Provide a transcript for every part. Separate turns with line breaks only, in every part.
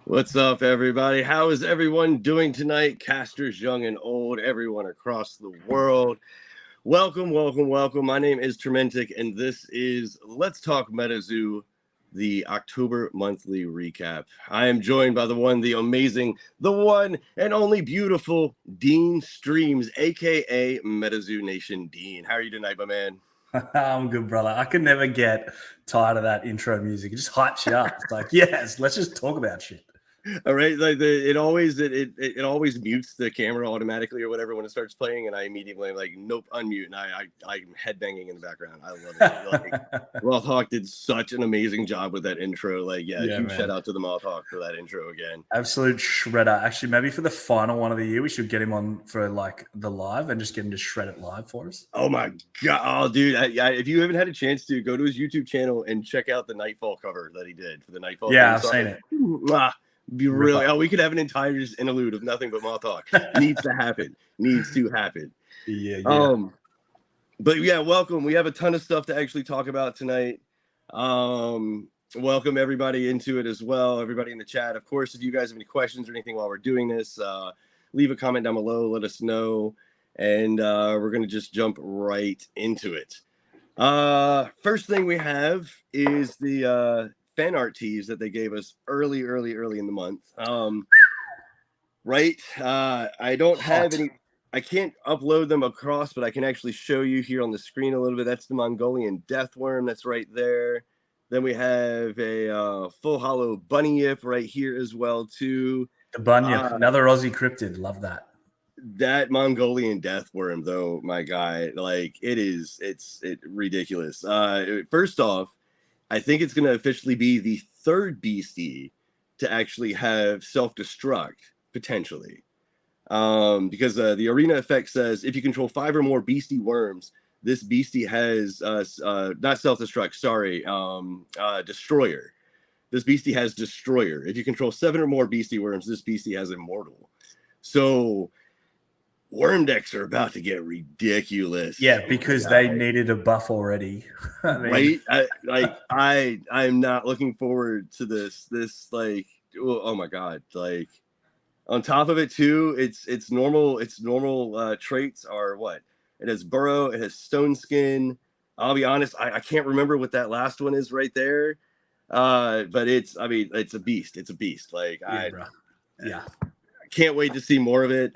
What's up, everybody? How is everyone doing tonight? Casters, young and old, everyone across the world. Welcome, welcome, welcome. My name is Turmentic, and this is Let's Talk MetaZoo, the October monthly recap. I am joined by the one, the amazing, the one and only beautiful Dean Streams, aka MetaZoo Nation Dean. How are you tonight, my man?
I'm good, brother. I can never get tired of that intro music. It just hypes you up. It's like, yes, let's just talk about shit.
All right, like it always mutes the camera automatically or whatever when it starts playing, and I immediately am like, nope, unmute, and I'm headbanging in the background. I love it. Like, Mothhawk did such an amazing job with that intro. Like, huge man. Shout out to the Mothhawk for that intro again.
Absolute shredder. Actually, maybe for the final one of the year, we should get him on for like the live and just get him to shred it live for us.
Oh my god, dude! If you haven't had a chance to go to his YouTube channel and check out the Nightfall cover that he did for the Nightfall.
Yeah, I've seen it.
Be really. Oh, we could have an entire just interlude of nothing but Mothhawk. Needs to happen. Needs to happen.
Yeah.
But yeah, welcome. We have a ton of stuff to actually talk about tonight. Welcome everybody into it as well. Everybody in the chat. Of course, if you guys have any questions or anything while we're doing this, leave a comment down below. Let us know, and we're gonna just jump right into it. First thing we have is the fan art teas that they gave us early in the month. Right. I don't have any. I can't upload them across, but I can actually show you here on the screen a little bit. That's the Mongolian Deathworm. That's right there. Then we have a full hollow bunny yip right here as well too.
The bunyip, another Aussie cryptid. Love that.
That Mongolian Deathworm, though, my guy, like it's ridiculous. First off, I think it's going to officially be the third beastie to actually have self-destruct, potentially. Because the arena effect says if you control 5 or more beastie worms, this beastie has, not self-destruct, sorry, destroyer. This beastie has destroyer. If you control 7 or more beastie worms, this beastie has immortal. So worm decks are about to get ridiculous.
Yeah, because they needed a buff already.
Right? I'm not looking forward to this like, oh my god, like on top of it too, its normal traits are what? It has burrow, it has stone skin. I'll be honest, I can't remember what that last one is right there. But it's a beast. It's a beast. Like I can't wait to see more of it.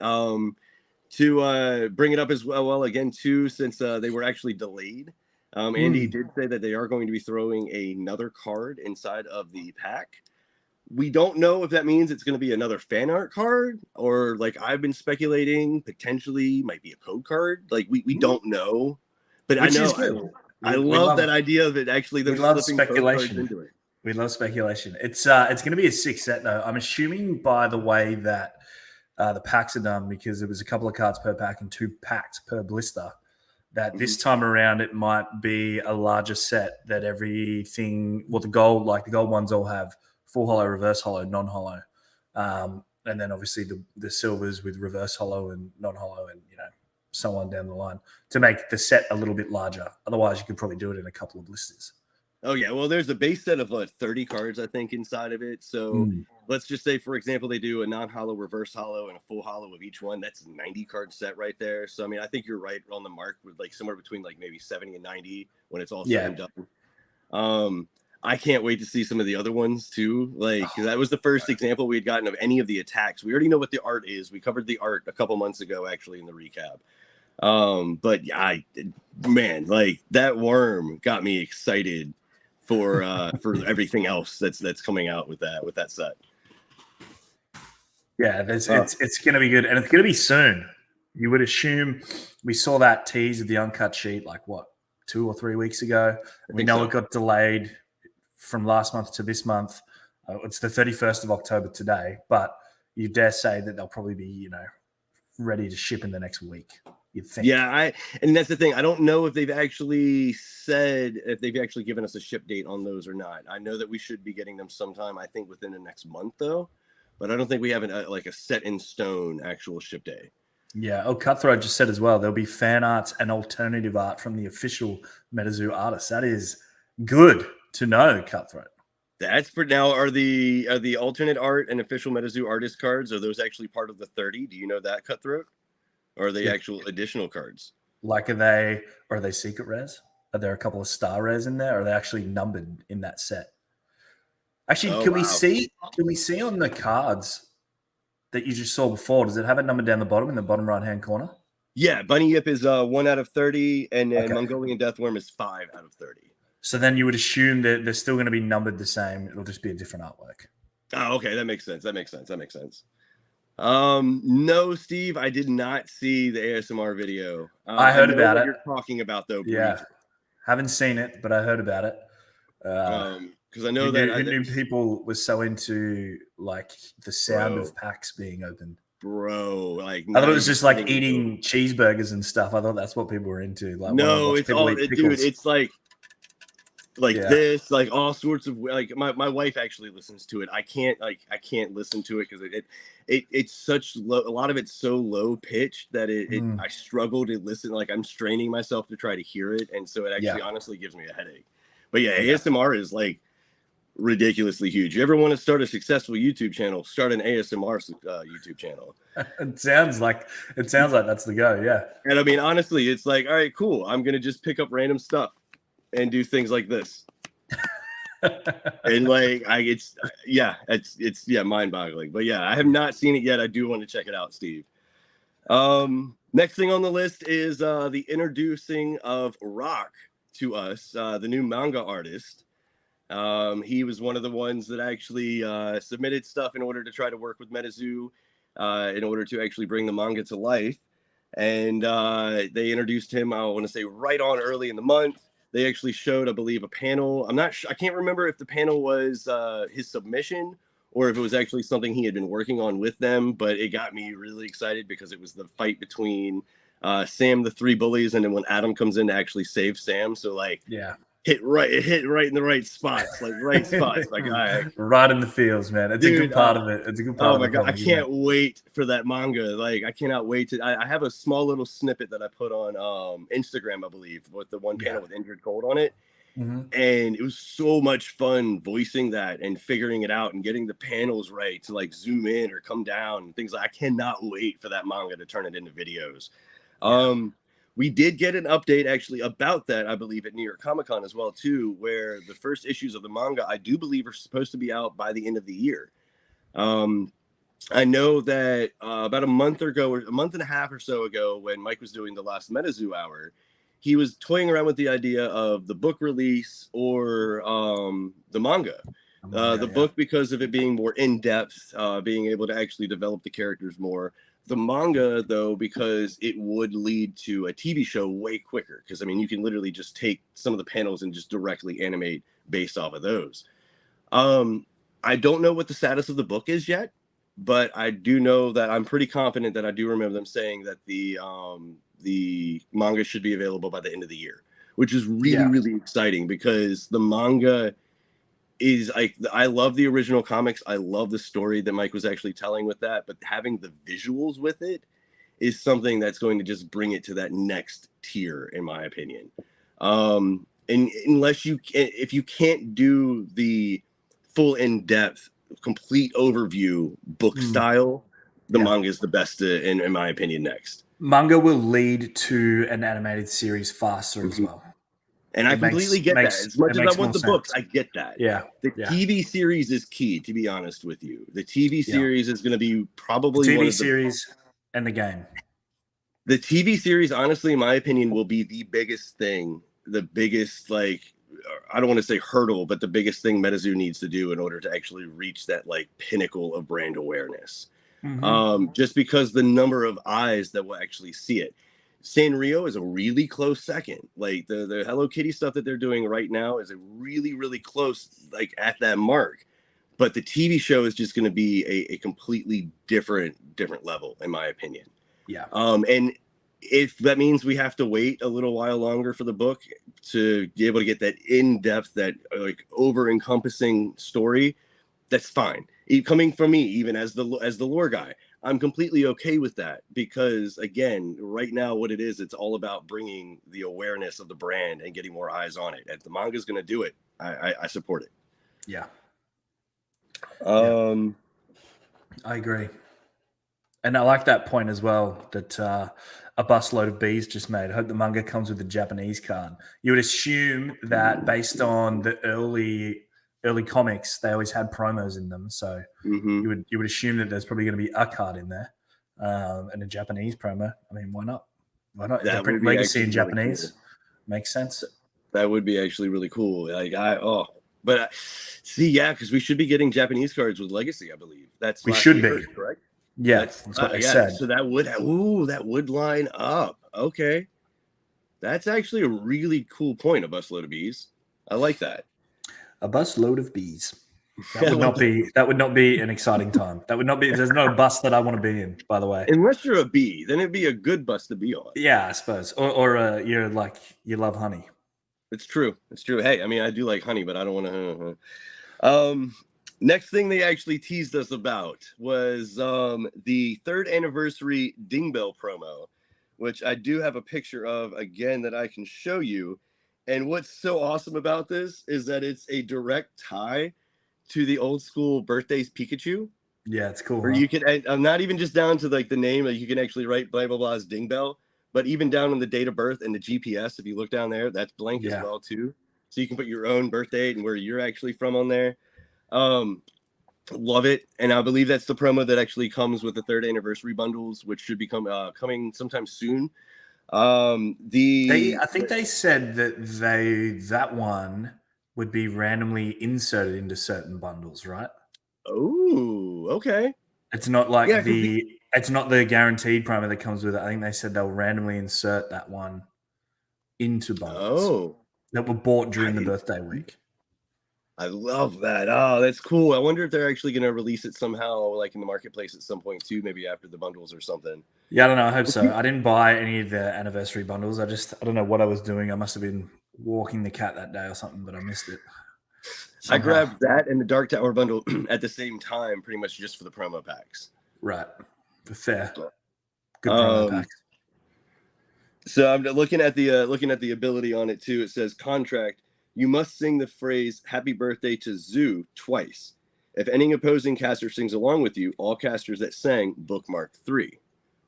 To bring it up as well again too, since they were actually delayed. Andy did say that they are going to be throwing another card inside of the pack. We don't know if that means it's going to be another fan art card, or like I've been speculating, potentially might be a code card. Like we don't know, but I know I love that idea of it. Actually,
we love speculation into it. We love speculation. It's going to be a 6 set though. I'm assuming by the way that the packs are done, because it was a couple of cards per pack and 2 packs per blister, that this time around it might be a larger set, that everything, well, the gold ones all have full hollow, reverse hollow, non-hollow. And then obviously the silvers with reverse hollow and non-hollow, and so on down the line, to make the set a little bit larger. Otherwise you could probably do it in a couple of blisters.
Oh yeah, well there's a base set of 30 cards I think inside of it. So let's just say, for example, they do a non-hollow, reverse hollow, and a full hollow of each one. That's a 90 card set right there. So I mean, I think you're right on the mark with like somewhere between like maybe 70 and 90 when it's all said and done. I can't wait to see some of the other ones too. Like that was the first example we had gotten of any of the attacks. We already know what the art is. We covered the art a couple months ago actually in the recap. But yeah, man, like that worm got me excited for everything else that's coming out with that set.
Yeah, it's going to be good, and it's going to be soon. You would assume we saw that tease of the uncut sheet like what, 2 or 3 weeks ago. We know it got delayed from last month to this month. It's the 31st of October today, but you dare say that they'll probably be ready to ship in the next week. You'd think.
Yeah, and that's the thing. I don't know if they've actually given us a ship date on those or not. I know that we should be getting them sometime, I think within the next month though, but I don't think we have a set in stone actual ship day.
Yeah. Oh, Cutthroat just said as well, there'll be fan arts and alternative art from the official MetaZoo artists. That is good to know, Cutthroat.
That's for now. Are the alternate art and official MetaZoo artist cards, are those actually part of the 30? Do you know that, Cutthroat? Or are they actual additional cards?
Like, are they secret rares? Are there a couple of star rares in there? Or are they actually numbered in that set? Actually,
Oh
can we
wow.
see on the cards that you just saw before? Does it have a number down the bottom in the bottom right hand corner?
Yeah, Bunny Yip is 1 out of 30, and then
Okay.
Mongolian Deathworm is 5 out of 30.
So then you would assume that they're still going to be numbered the same. It'll just be a different artwork.
Oh, okay, that makes sense. That makes sense. No, Steve, I did not see the ASMR video.
I heard
know
about
what
it.
you're talking about, though.
Yeah,
briefly.
Haven't seen it, but I heard about it.
Because I know that
who knew people were so into like the sound of packs being opened.
Bro, like
I thought it was just like eating cheeseburgers and stuff. I thought that's what people were into. Like,
no, it's all, dude. It's like this, like all sorts of, like my wife actually listens to it. I can't listen to it because it's such low. A lot of it's so low pitched that I struggle to listen. Like I'm straining myself to try to hear it, and so it actually honestly gives me a headache. But yeah, ASMR is like ridiculously huge. You ever want to start a successful YouTube channel, start an ASMR YouTube channel.
It sounds like that's the go. Yeah.
And I mean, honestly, it's like, all right, cool. I'm going to just pick up random stuff and do things like this. And like, it's mind boggling, but yeah, I have not seen it yet. I do want to check it out, Steve. Next thing on the list is the introducing of Rock to us, the new manga artist. He was one of the ones that actually submitted stuff in order to try to work with MetaZoo in order to actually bring the manga to life. And they introduced him, I want to say, right on early in the month. They actually showed, I believe, a panel. I'm not sure. I can't remember if the panel was his submission or if it was actually something he had been working on with them. But it got me really excited because it was the fight between Sam, the three bullies, and then when Adam comes in to actually save Sam. So like, hit right in the right spots, like right spots, like
right in the feels, man. It's a good part of it. It's a good part.
Oh my god, I can't wait for that manga. Like I cannot wait to. I have a small little snippet that I put on Instagram, I believe, with the one panel with Injured Cold on it, and it was so much fun voicing that and figuring it out and getting the panels right to like zoom in or come down and things like. I cannot wait for that manga to turn it into videos. We did get an update actually about that, I believe, at New York Comic Con as well, too, where the first issues of the manga, I do believe, are supposed to be out by the end of the year. I know that about a month ago, or a month and a half or so ago, when Mike was doing the last MetaZoo hour, he was toying around with the idea of the book release or the manga. The book, because of it being more in-depth, being able to actually develop the characters more. The manga, though, because it would lead to a TV show way quicker. Because, I mean, you can literally just take some of the panels and just directly animate based off of those. I don't know what the status of the book is yet, but I do know that I'm pretty confident that I do remember them saying that the manga should be available by the end of the year, which is really, really exciting because the manga is like, I love the original comics. I love the story that Mike was actually telling with that, but having the visuals with it is something that's going to just bring it to that next tier, in my opinion. And if you can't do the full in-depth, complete overview book style, the manga is the best, in my opinion, next.
Manga will lead to an animated series faster as well.
And I completely get that. As much as I want the books, I get that. The TV series is key, to be honest with you. The TV series is going to be probably
the TV series and the game.
The TV series, honestly, in my opinion, will be the biggest thing, the biggest, like, I don't want to say hurdle, but the biggest thing MetaZoo needs to do in order to actually reach that like pinnacle of brand awareness. Just because the number of eyes that will actually see it. Sanrio is a really close second. Like the Hello Kitty stuff that they're doing right now is a really, really close, like at that mark. But the TV show is just going to be a completely different level, in my opinion. And if that means we have to wait a little while longer for the book to be able to get that in-depth, that like over-encompassing story, that's fine. Coming from me, even as the lore guy, I'm completely okay with that because, again, right now what it is, it's all about bringing the awareness of the brand and getting more eyes on it. If the manga is going to do it, I support it. Um,
I agree. And I like that point as well that a busload of bees just made. I hope the manga comes with a Japanese card. You would assume that based on the early comics, they always had promos in them. So
mhm.
you would assume that there's probably going to be a card in there and a Japanese promo. I mean, why not? Why not? If they're
That would
printing
be
Legacy
actually
in
really
Japanese,
cool.
makes sense.
That would be actually really cool. But see, yeah, because we should be getting Japanese cards with Legacy, I believe. That's
We
last
should
year,
be.
correct?
Yeah, that's what they
Yeah.
said.
So that would line up. Okay, that's actually a really cool point. A busload of bees. I like that.
A busload of bees.
I love that.
That would not be an exciting time. That would not be. There's no bus that I want to be in. By the way.
Unless you're a bee, then it'd be a good bus to be on.
Yeah, I suppose. Or you're like you love honey.
It's true. It's true. Hey, I mean, I do like honey, but I don't want to. Next thing they actually teased us about was the 3rd anniversary Ding Bell promo, which I do have a picture of again that I can show you. And what's so awesome about this is that it's a direct tie to the old school Birthdays Pikachu.
Yeah, it's cool.
Where you can, I'm not even just down to like the name, like you can actually write blah blah blah's Ding Bell, but even down on the date of birth and the GPS, if you look down there, that's blank as well too. So you can put your own birth date and where you're actually from on there. Love it, and I believe that's the promo that actually comes with the 3rd anniversary bundles, which should be coming sometime soon.
I think they said that one would be randomly inserted into certain bundles, right?
Oh, okay.
It's not like it's not the guaranteed promo that comes with it. I think they said they'll randomly insert that one into bundles that were bought during the birthday week.
I love that. Oh, that's cool. I wonder if they're actually going to release it somehow, like in the marketplace at some point too, maybe after the bundles or something.
Yeah, I don't know. I hope so. I didn't buy any of the anniversary bundles. I don't know what I was doing. I must have been walking the cat that day or something, but I missed it.
Somehow. I grabbed that and the Dark Tower bundle at the same time, pretty much just for the promo packs.
Right. Fair. Good promo packs.
So I'm looking at the ability on it too. It says contract. You must sing the phrase "Happy Birthday" to Zoo twice. If any opposing caster sings along with you, all casters that sang bookmark 3.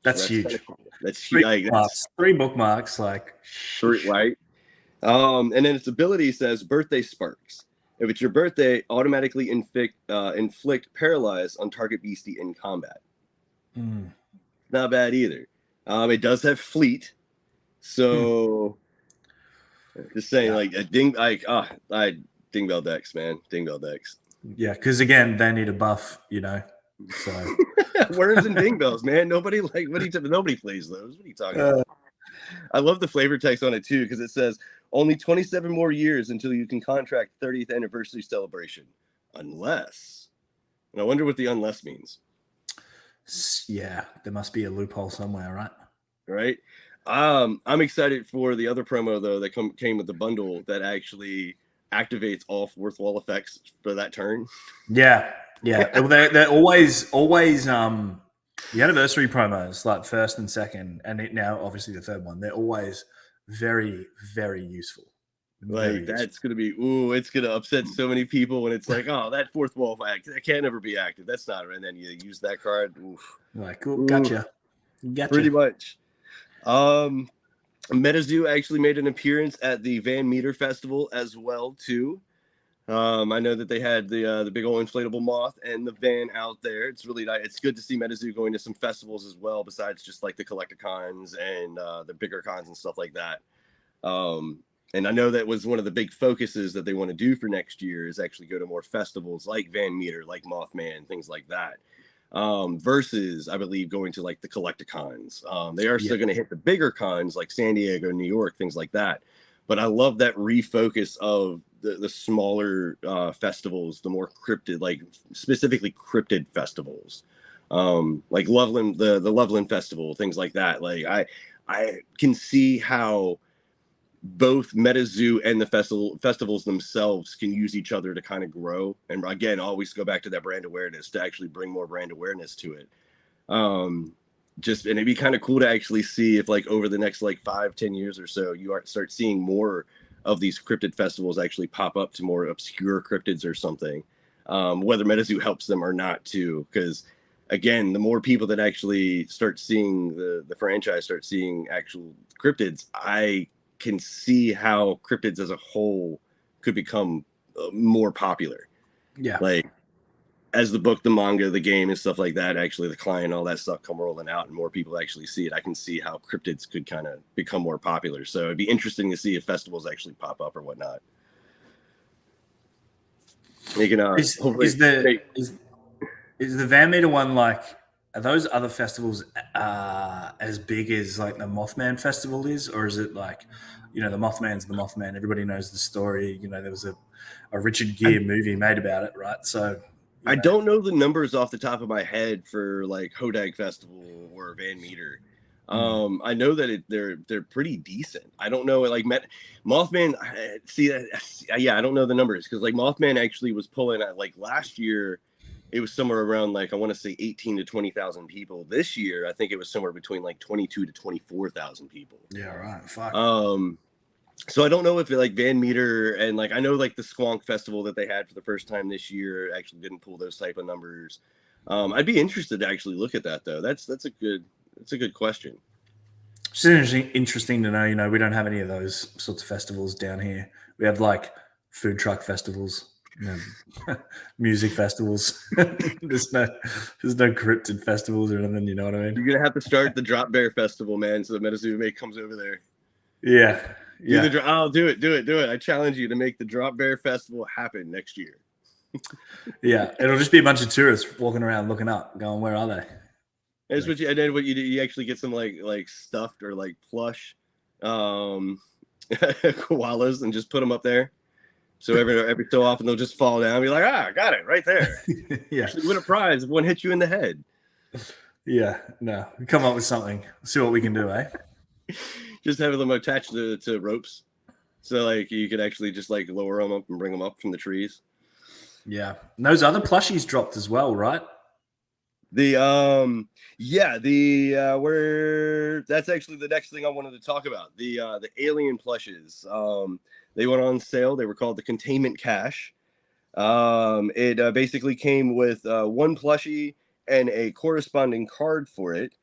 That's huge.
That's huge.
3 bookmarks, like
3, right? And then its ability says birthday sparks. If it's your birthday, automatically inflict paralyze on target beastie in combat. Not bad either. It does have fleet, so just saying, like a Ding Bell decks, man, Ding Bell decks.
Yeah, because again, they need a buff, you know. So
worms and Ding Bells, man. Nobody nobody plays those. What are you talking about? I love the flavor text on it too, because it says only 27 more years until you can contract 30th anniversary celebration, unless. And I wonder what the unless means.
Yeah, there must be a loophole somewhere, right?
Right. I'm excited for the other promo though that came with the bundle that actually activates all 4th wall effects for that turn.
Yeah. They're always the anniversary promos, like 1st and 2nd, and now obviously the 3rd one. They're always very, very useful.
That's gonna be it's gonna upset so many people when it's like, oh, that 4th wall that can't ever be active. That's not, and then you use that card.
Like, gotcha.
Pretty much. MetaZoo actually made an appearance at the Van Meter Festival as well too. I know that they had the big old inflatable moth and the van out there. It's really nice. It's good to see MetaZoo going to some festivals as well, besides just like the Collecticons and the bigger cons and stuff like that. And I know that was one of the big focuses that they want to do for next year is actually go to more festivals like Van Meter, like Mothman, things like that. Versus, I believe, going to like the Collecticons. They are still going to hit the bigger cons like San Diego, New York, things like that. But I love that refocus of the smaller festivals, the more cryptid, like specifically cryptid festivals, like Loveland, the Loveland Festival, things like that. Like I can see how both MetaZoo and the festivals themselves can use each other to kind of grow. And again, always go back to that brand awareness to actually bring more brand awareness to it. And it'd be kind of cool to actually see if like over the next like 5-10 years or so, you start seeing more of these cryptid festivals actually pop up to more obscure cryptids or something. whether MetaZoo helps them or not too, because again, the more people that actually start seeing the franchise, start seeing actual cryptids, I can see how cryptids as a whole could become more popular.
Yeah.
Like as the book, the manga, the game, and stuff like that, actually the client, all that stuff come rolling out, and more people actually see it. I can see how cryptids could kind of become more popular. So it'd be interesting to see if festivals actually pop up or whatnot. You can
Is the Van Meter one like? Are those other festivals as big as like the Mothman Festival is, or is it like, the Mothman's the Mothman? Everybody knows the story. There was a Richard Gere movie made about it, right? So
I don't know the numbers off the top of my head for like Hodag Festival or Van Meter. I know that they're pretty decent. I don't know, like Mothman. I don't know the numbers because like Mothman actually was pulling at like last year. It was somewhere around like I want to say 18 to 20,000 people. This year, I think it was somewhere between like 22 to 24,000 people.
Yeah, right. Fuck.
So I don't know if like Van Meter and like I know like the Squonk Festival that they had for the first time this year actually didn't pull those type of numbers. I'd be interested to actually look at that though. That's a good question.
It's interesting to know. We don't have any of those sorts of festivals down here. We have like food truck festivals. Music festivals. there's no cryptid festivals or anything. You know what I mean?
You're gonna have to start the Drop Bear Festival, man. So the MetaZoo comes over there.
Yeah.
I'll do it. I challenge you to make the Drop Bear Festival happen next year.
Yeah, it'll just be a bunch of tourists walking around looking up, going, "Where are they?"
That's what and then what you do, you actually get some like stuffed or like plush koalas and just put them up there. So every so often they'll just fall down and be like, I got it right there.
Yeah.
Actually win a prize if one hits you in the head.
Yeah, no. We come up with something. See what we can do, eh?
Just having them attached to ropes. So like you could actually just like lower them up and bring them up from the trees.
Yeah. And those other plushies dropped as well, right?
Where that's actually the next thing I wanted to talk about. The alien plushes. They went on sale. They were called the Containment Cache. It basically came with one plushie and a corresponding card for it.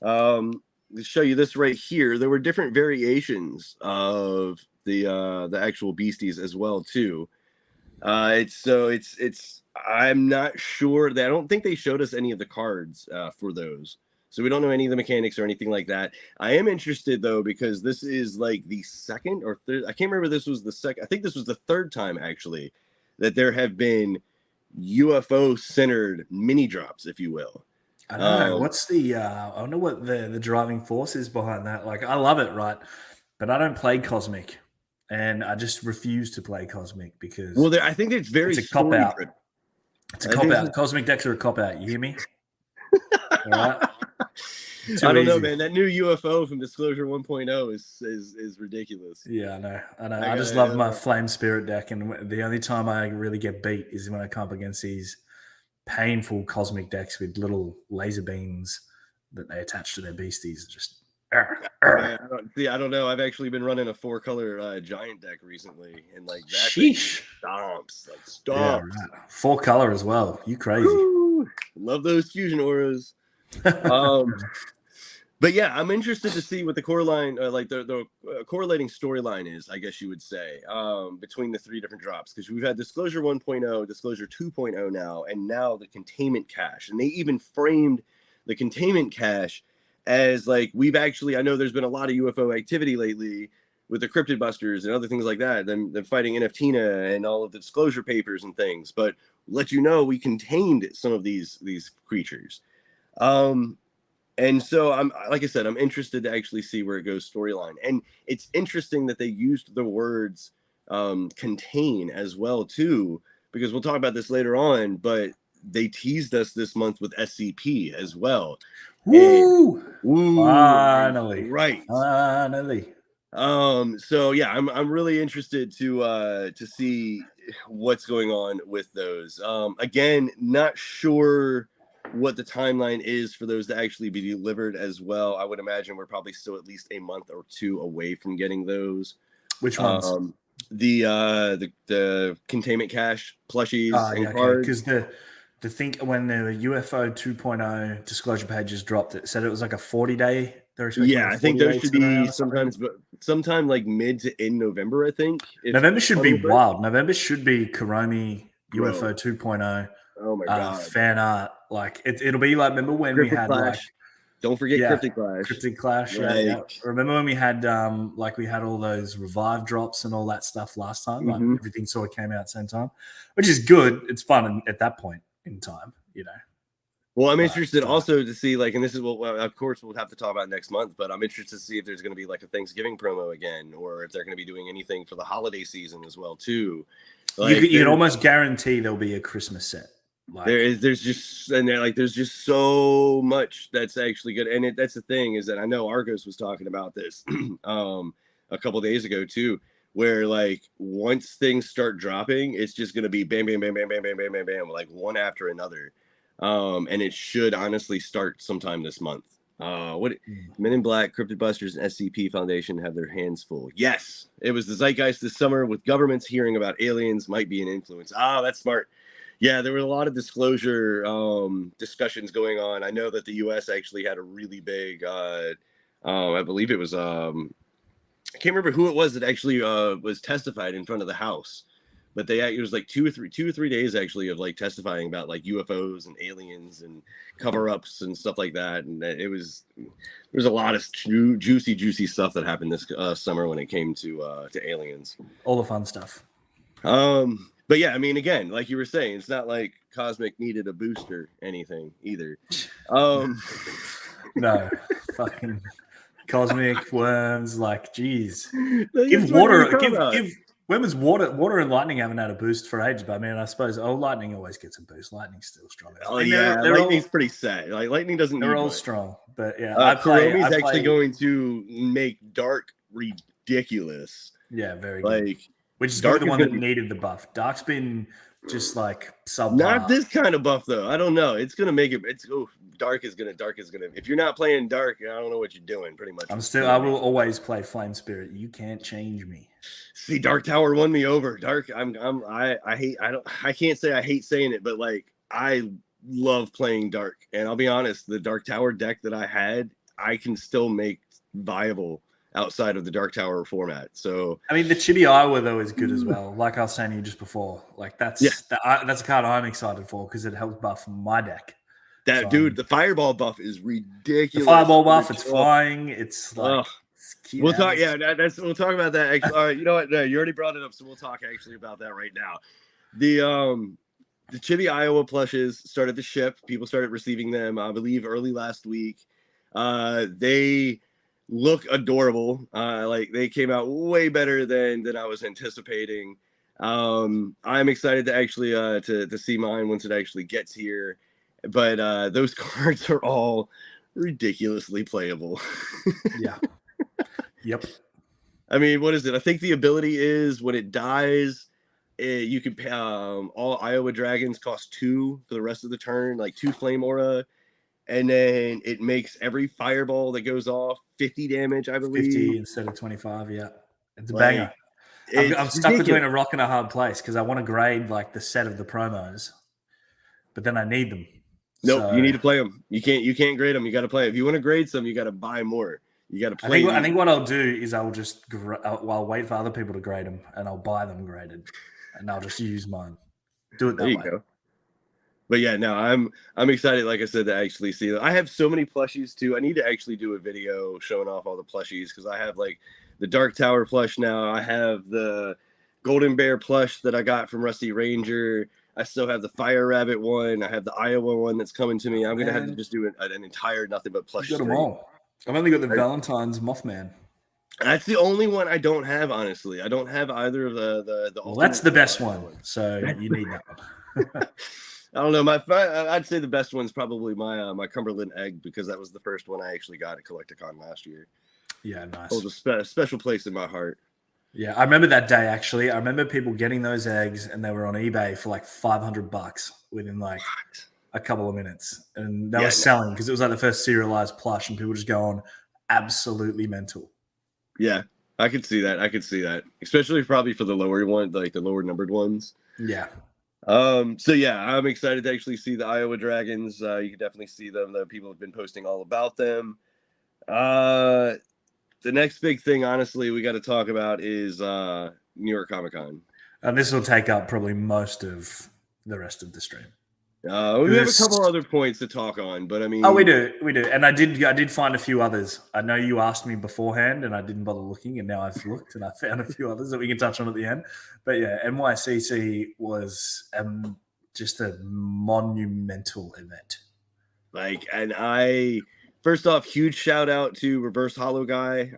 To show you this right here, there were different variations of the actual beasties as well too. I'm not sure that I don't think they showed us any of the cards for those. So we don't know any of the mechanics or anything like that. I am interested though, because this is like the second or third. I can't remember if this was the second. I think this was the third time actually that there have been UFO centered mini drops, if you will.
I don't know. What's the I don't know what the driving force is behind that. Like I love it, right? But I don't play Cosmic. And I just refuse to play Cosmic because
I think it's a
cop out. It's a cop out. Cosmic decks are a cop out. You hear me? All right.
I don't know, man. That new UFO from Disclosure 1.0 is ridiculous.
Yeah, I know. I just love my Flame Spirit deck, and the only time I really get beat is when I come up against these painful Cosmic decks with little laser beams that they attach to their beasties. Just
I don't know. I've actually been running a 4-color giant deck recently, and like that stomps.
Yeah, right. 4-color as well. You crazy?
Woo! Love those fusion auras. But yeah, I'm interested to see what the core line, like the correlating storyline is, I guess you would say, between the 3 different drops, because we've had Disclosure 1.0, Disclosure 2.0 now, and now the Containment Cache, and they even framed the Containment Cache as like I know there's been a lot of UFO activity lately with the Cryptid Busters and other things like that, them fighting NFTina and all of the disclosure papers and things, but let you know we contained some of these creatures. And so I'm interested to actually see where it goes storyline. And it's interesting that they used the words contain as well too, because we'll talk about this later on, but they teased us this month with SCP as well.
Woo! Finally.
Right.
Finally.
So yeah, I'm really interested to see what's going on with those. Again, not sure what the timeline is for those to actually be delivered as well. I would imagine we're probably still at least a month or 2 away from getting those.
Which ones?
The containment cache plushies and cards.
Because the thing when the UFO 2.0 disclosure pages dropped, it said it was like a 40-day. They're expecting
Yeah,
like
I think those should be
something.
sometime like mid to in November. I think
November should be wild. November should be Kuromi UFO 2.0.
Oh my god,
fan art. Like it'll be like, remember when
Cryptic
we had
Clash.
like,
don't forget Cryptic Clash.
Cryptic Clash, yeah. Remember when we had like we had all those revive drops and all that stuff last time? Like everything sort of came out at the same time, which is good. It's fun at that point in time, you know.
Well, I'm interested also to see, like, and this is what, of course, we'll have to talk about next month, but I'm interested to see if there's going to be like a Thanksgiving promo again, or if they're going to be doing anything for the holiday season as well, too.
Like, you can almost guarantee there'll be a Christmas set.
Like, there's just so much that's actually good, and that's the thing is that I know Argos was talking about this a couple days ago too, where like once things start dropping, it's just going to be bam, bam, bam, bam, bam, bam, bam, bam, bam, like one after another. And it should honestly start sometime this month. Men in Black, Cryptid Busters, and SCP Foundation have their hands full. Yes, it was the zeitgeist this summer with governments hearing about aliens might be an influence. That's smart. Yeah, there were a lot of disclosure discussions going on. I know that the U.S. actually had a really big, I believe it was, I can't remember who it was that actually was testified in front of the House. But it was like 2 or 3 days actually of like testifying about like UFOs and aliens and cover-ups and stuff like that. And there was a lot of juicy stuff that happened this summer when it came to aliens.
All the fun stuff.
But yeah, I mean, again, like you were saying, it's not like Cosmic needed a boost or anything either.
No, fucking Cosmic worms, like, geez. Give water, give. When was water and lightning haven't had a boost for ages? But I mean, I suppose lightning always gets a boost. Lightning's still strong.
Lightning's pretty sad. Like lightning doesn't.
They're all strong, but yeah.
Kuromi's actually going to make Dark ridiculous.
Yeah, very good. Which is the one that needed the buff. Dark's been just like subpar.
Not this kind of buff though. I don't know. It's gonna make it. Dark is gonna. If you're not playing Dark, I don't know what you're doing. Pretty much.
I will always play Flame Spirit. You can't change me.
See, Dark Tower won me over. Dark. I can't say I hate saying it, but like I love playing Dark. And I'll be honest, the Dark Tower deck that I had, I can still make viable outside of the Dark Tower format. So
I mean, the Chibi Iowa though is good as well. Like I was saying to you just before, like that's a card I'm excited for because it helps buff my deck.
Dude, the Fireball buff is ridiculous.
The Fireball buff, it's flying. It's like
we'll talk. Yeah, we'll talk about that. Actually, all right, you know what? No, you already brought it up, so we'll talk actually about that right now. The Chibi Iowa plushes started to ship. People started receiving them, I believe, early last week. They look adorable. Like they came out way better than I was anticipating. I'm excited to actually to see mine once it actually gets here. But those cards are all ridiculously playable.
Yeah. Yep.
I mean, what is it? I think the ability is when it dies, you can all Iowa dragons cost 2 for the rest of the turn, like 2 flame aura, and then it makes every fireball that goes off 50 damage, I believe.
50 instead of 25. Yeah, it's a banger. I'm stuck between a rock and a hard place because I want to grade like the set of the promos, but then I need them.
Nope, you need to play them. You can't grade them. You got to play. If you want to grade some, you got to buy more. You got to play.
I think what I'll do is I'll just I'll wait for other people to grade them, and I'll buy them graded, and I'll just use mine. Do it that way. There you go.
But yeah, no, I'm excited. Like I said, to actually see them. I have so many plushies too. I need to actually do a video showing off all the plushies because I have like the Dark Tower plush now. I have the Golden Bear plush that I got from Rusty Ranger. I still have the Fire Rabbit one. I have the Iowa one that's coming to me. I'm going to have to just do an entire nothing but plush.
You got them all. I've only got the Valentine's Mothman.
That's the only one I don't have, honestly. I don't have either of the
well, that's the best one. So you need that one.
I don't know. I'd say the best one's probably my Cumberland Egg because that was the first one I actually got at Collecticon last year.
Yeah, nice.
It was a special place in my heart.
Yeah, I remember that day actually. I remember people getting those eggs and they were on eBay for like $500 within like a couple of minutes. And that was selling because it was like the first serialized plush and people just going absolutely mental.
Yeah. I could see that. I could see that, especially probably for the lower one, like the lower numbered ones.
Yeah.
So yeah, I'm excited to actually see the Iowa Dragons. You can definitely see them. The people have been posting all about them. The next big thing, honestly, we got to talk about is New York Comic Con.
And this will take up probably most of the rest of the stream.
We have a couple other points to talk on, but I mean,
we do, and I did find a few others. I know you asked me beforehand, and I didn't bother looking, and now I've looked, and I found a few others that we can touch on at the end. But yeah, NYCC was just a monumental event.
Like, and first off, huge shout out to Reverse Hollow Guy.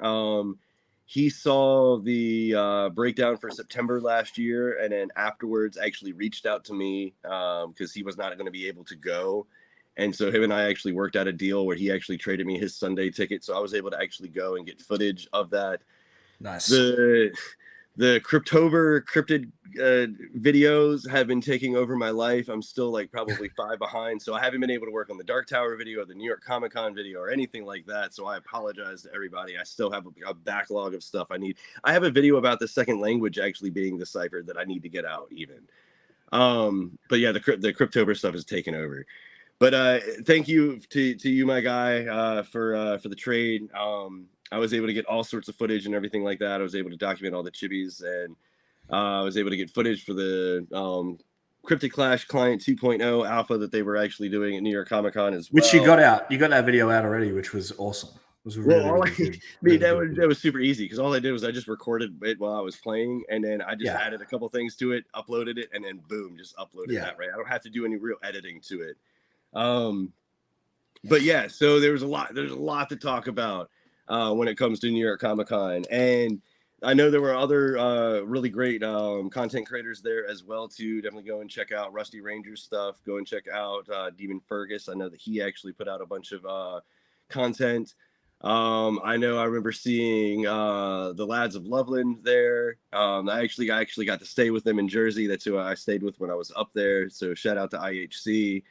He saw the breakdown for September last year, and then afterwards actually reached out to me because he was not going to be able to go. And so him and I actually worked out a deal where he actually traded me his Sunday ticket. So I was able to actually go and get footage of that.
Nice.
The Cryptober cryptid videos have been taking over my life. I'm still like probably 5 behind. So I haven't been able to work on the Dark Tower video, the New York Comic Con video, or anything like that. So I apologize to everybody. I still have a backlog of stuff I need. I have a video about the second language actually being deciphered that I need to get out even. But yeah, the Cryptober stuff is taking over. But thank you to you, my guy, for the trade. I was able to get all sorts of footage and everything like that. I was able to document all the chibis, and I was able to get footage for the Cryptic Clash Client 2.0 alpha that they were actually doing at New York Comic Con as well.
Which you got out. You got that video out already, which was awesome. It was really good.
That was super easy because all I did was I just recorded it while I was playing, and then I just added a couple things to it, uploaded it, and then boom, just uploaded that. Right, I don't have to do any real editing to it. But yeah, so there's a lot to talk about when it comes to New York Comic Con, and I know there were other really great content creators there as well too. Definitely go and check out Rusty Ranger's stuff. Go and check out Demon Fergus. I know that he actually put out a bunch of content. I know I remember seeing the Lads of Loveland there. I actually got to stay with them in Jersey. That's who I stayed with when I was up there. So shout out to IHC.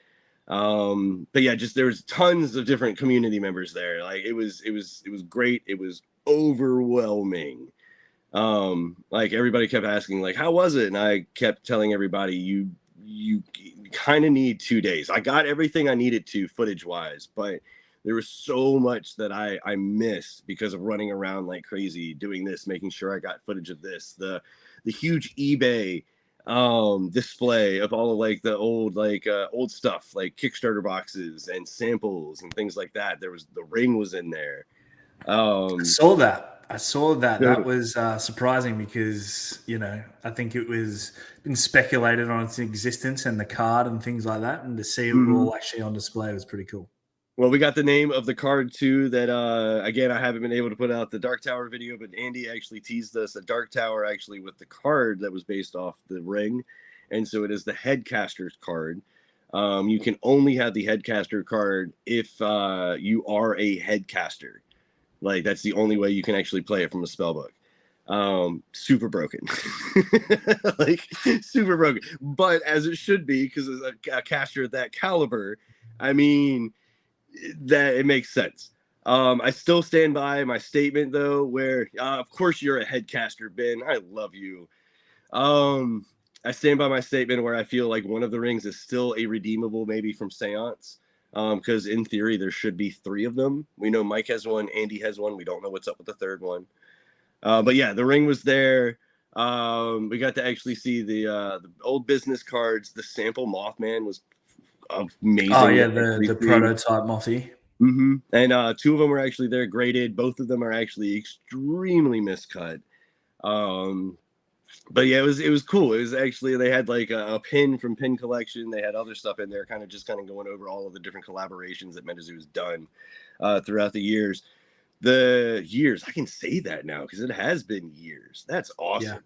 But yeah, just there was tons of different community members there. Like it was great. It was overwhelming. Like everybody kept asking like, how was it? And I kept telling everybody, you kind of need 2 days. I got everything I needed to footage wise, but there was so much that I missed because of running around like crazy doing this, making sure I got footage of this, the huge eBay display of all of like the old stuff like Kickstarter boxes and samples and things like that. There was the ring was in there.
I saw that. That was surprising because I think it was been speculated on its existence and the card and things like that, and to see it all actually on display was pretty cool.
Well, we got the name of the card too that again I haven't been able to put out the Dark Tower video, but Andy actually teased us a Dark Tower actually with the card that was based off the ring, and so it is the Headcaster's card. You can only have the Headcaster card if you are a Headcaster. Like that's the only way you can actually play it from a spellbook. Super broken. Like super broken, but as it should be because as a caster at that caliber, I mean that it makes sense. I still stand by my statement though, where of course you're a Headcaster, Ben. I love you. I stand by my statement where I feel like one of the rings is still a redeemable maybe from Seance. Because in theory there should be 3 of them. We know Mike has one, Andy has one. We don't know what's up with the third one. But yeah, the ring was there. We got to actually see the old business cards. The sample Mothman was amazing.
Oh yeah, the prototype Mothy.
And 2 of them were actually there graded. Both of them are actually extremely miscut. But yeah, it was cool. It was actually, they had like a pin from Pin Collection. They had other stuff in there, kind of going over all of the different collaborations that MetaZoo has done throughout the years. I can say that now because it has been years. That's awesome.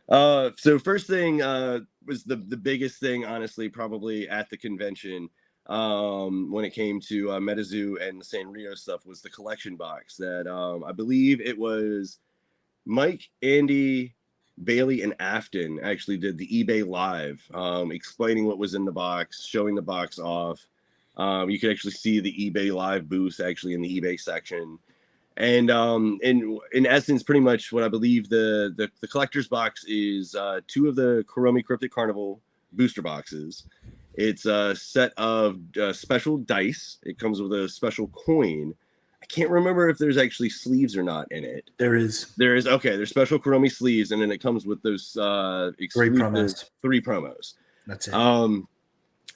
Yeah. So first thing was the biggest thing, honestly, probably at the convention when it came to MetaZoo and the Sanrio stuff was the collection box that I believe it was Mike, Andy, Bailey, and Afton actually did the eBay live, explaining what was in the box, showing the box off. You could actually see the eBay live booth actually in the eBay section. And in essence, pretty much what I believe the collector's box is 2 of the Kuromi Cryptic Carnival booster boxes. It's a set of special dice. It comes with a special coin. I can't remember if there's actually sleeves or not in it.
There is.
There is. Okay, there's special Kuromi sleeves, and then it comes with those exclusive 3 promos.
That's it.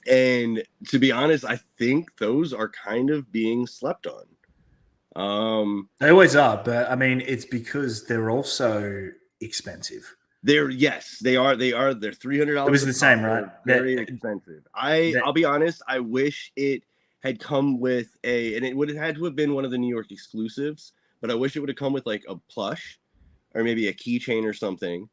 And to be honest, I think those are kind of being slept on.
They always are, but I mean, it's because they're also expensive.
They are. They're $300.
It was the same, right?
Very expensive. I'll be honest. I wish it had come with and it would have had to have been one of the New York exclusives, but I wish it would have come with like a plush or maybe a keychain or something.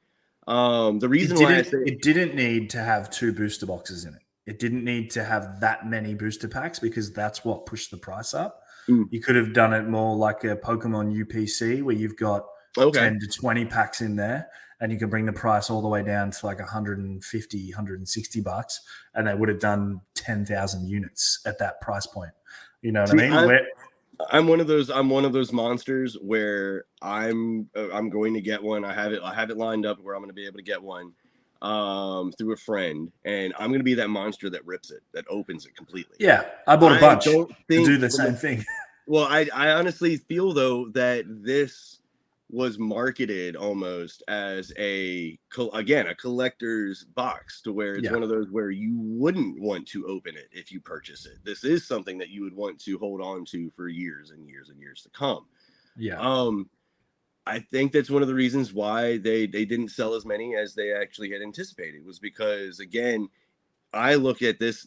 The reason why
it didn't need to have 2 booster boxes in it. It didn't need to have that many booster packs because that's what pushed the price up. You could have done it more like a Pokemon UPC where you've got 10 to 20 packs in there and you can bring the price all the way down to like $150, $160, and they would have done 10,000 units at that price point. You know what I mean?
I'm one of those monsters where I'm going to get one. I have it lined up where I'm going to be able to get one through a friend, and I'm going to be that monster that rips it, that opens it completely.
Yeah, I bought a bunch to do the same thing.
Well, I honestly feel though that this was marketed almost as a collector's box, to where it's one of those where you wouldn't want to open it if you purchase it. This is something that you would want to hold on to for years and years and years to come. I think that's one of the reasons why they didn't sell as many as they actually had anticipated, was because, again, I look at this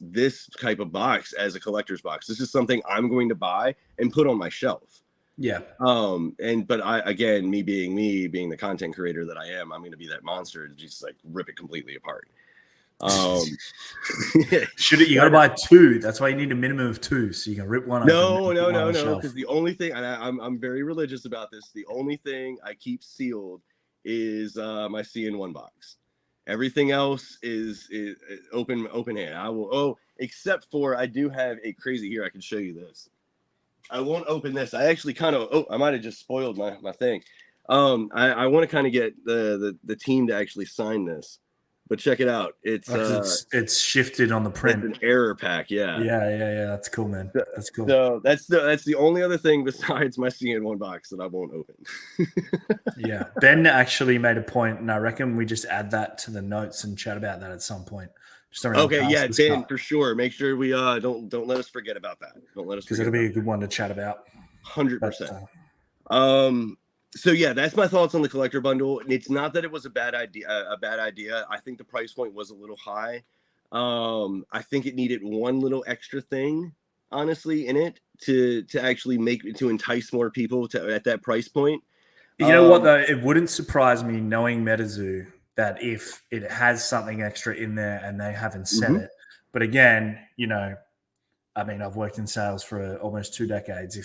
type of box as a collector's box. This is something I'm going to buy and put on my shelf.
Yeah.
But me being the content creator that I am, I'm going to be that monster to just like rip it completely apart. You
got to buy 2. That's why you need a minimum of 2, so you can rip one.
No. Because the only thing, and I'm very religious about this, the only thing I keep sealed is my CN1 box. Everything else is open hand. I will. Oh, except for I do have a crazy here. I can show you this. I won't open this. I actually I might have just spoiled my thing. I want to kind of get the team to actually sign this. But check it out.
It's shifted on the print.
It's an error pack, yeah.
Yeah. That's cool, man. That's cool.
So that's the only other thing besides my CN1 box that I won't open.
Yeah. Ben actually made a point, and I reckon we just add that to the notes and chat about that at some point.
Okay, yeah, Ben, for sure. Make sure we don't let us forget about that. Don't let us,
because it'll be a good one to chat about.
100%. So yeah, that's my thoughts on the collector bundle. It's not that it was a bad idea. I think the price point was a little high. I think it needed one little extra thing, honestly, in it to actually to entice more people at that price point.
You know what though? It wouldn't surprise me, knowing MetaZoo, that if it has something extra in there and they haven't said it. But again, I mean, I've worked in sales for almost 2 decades.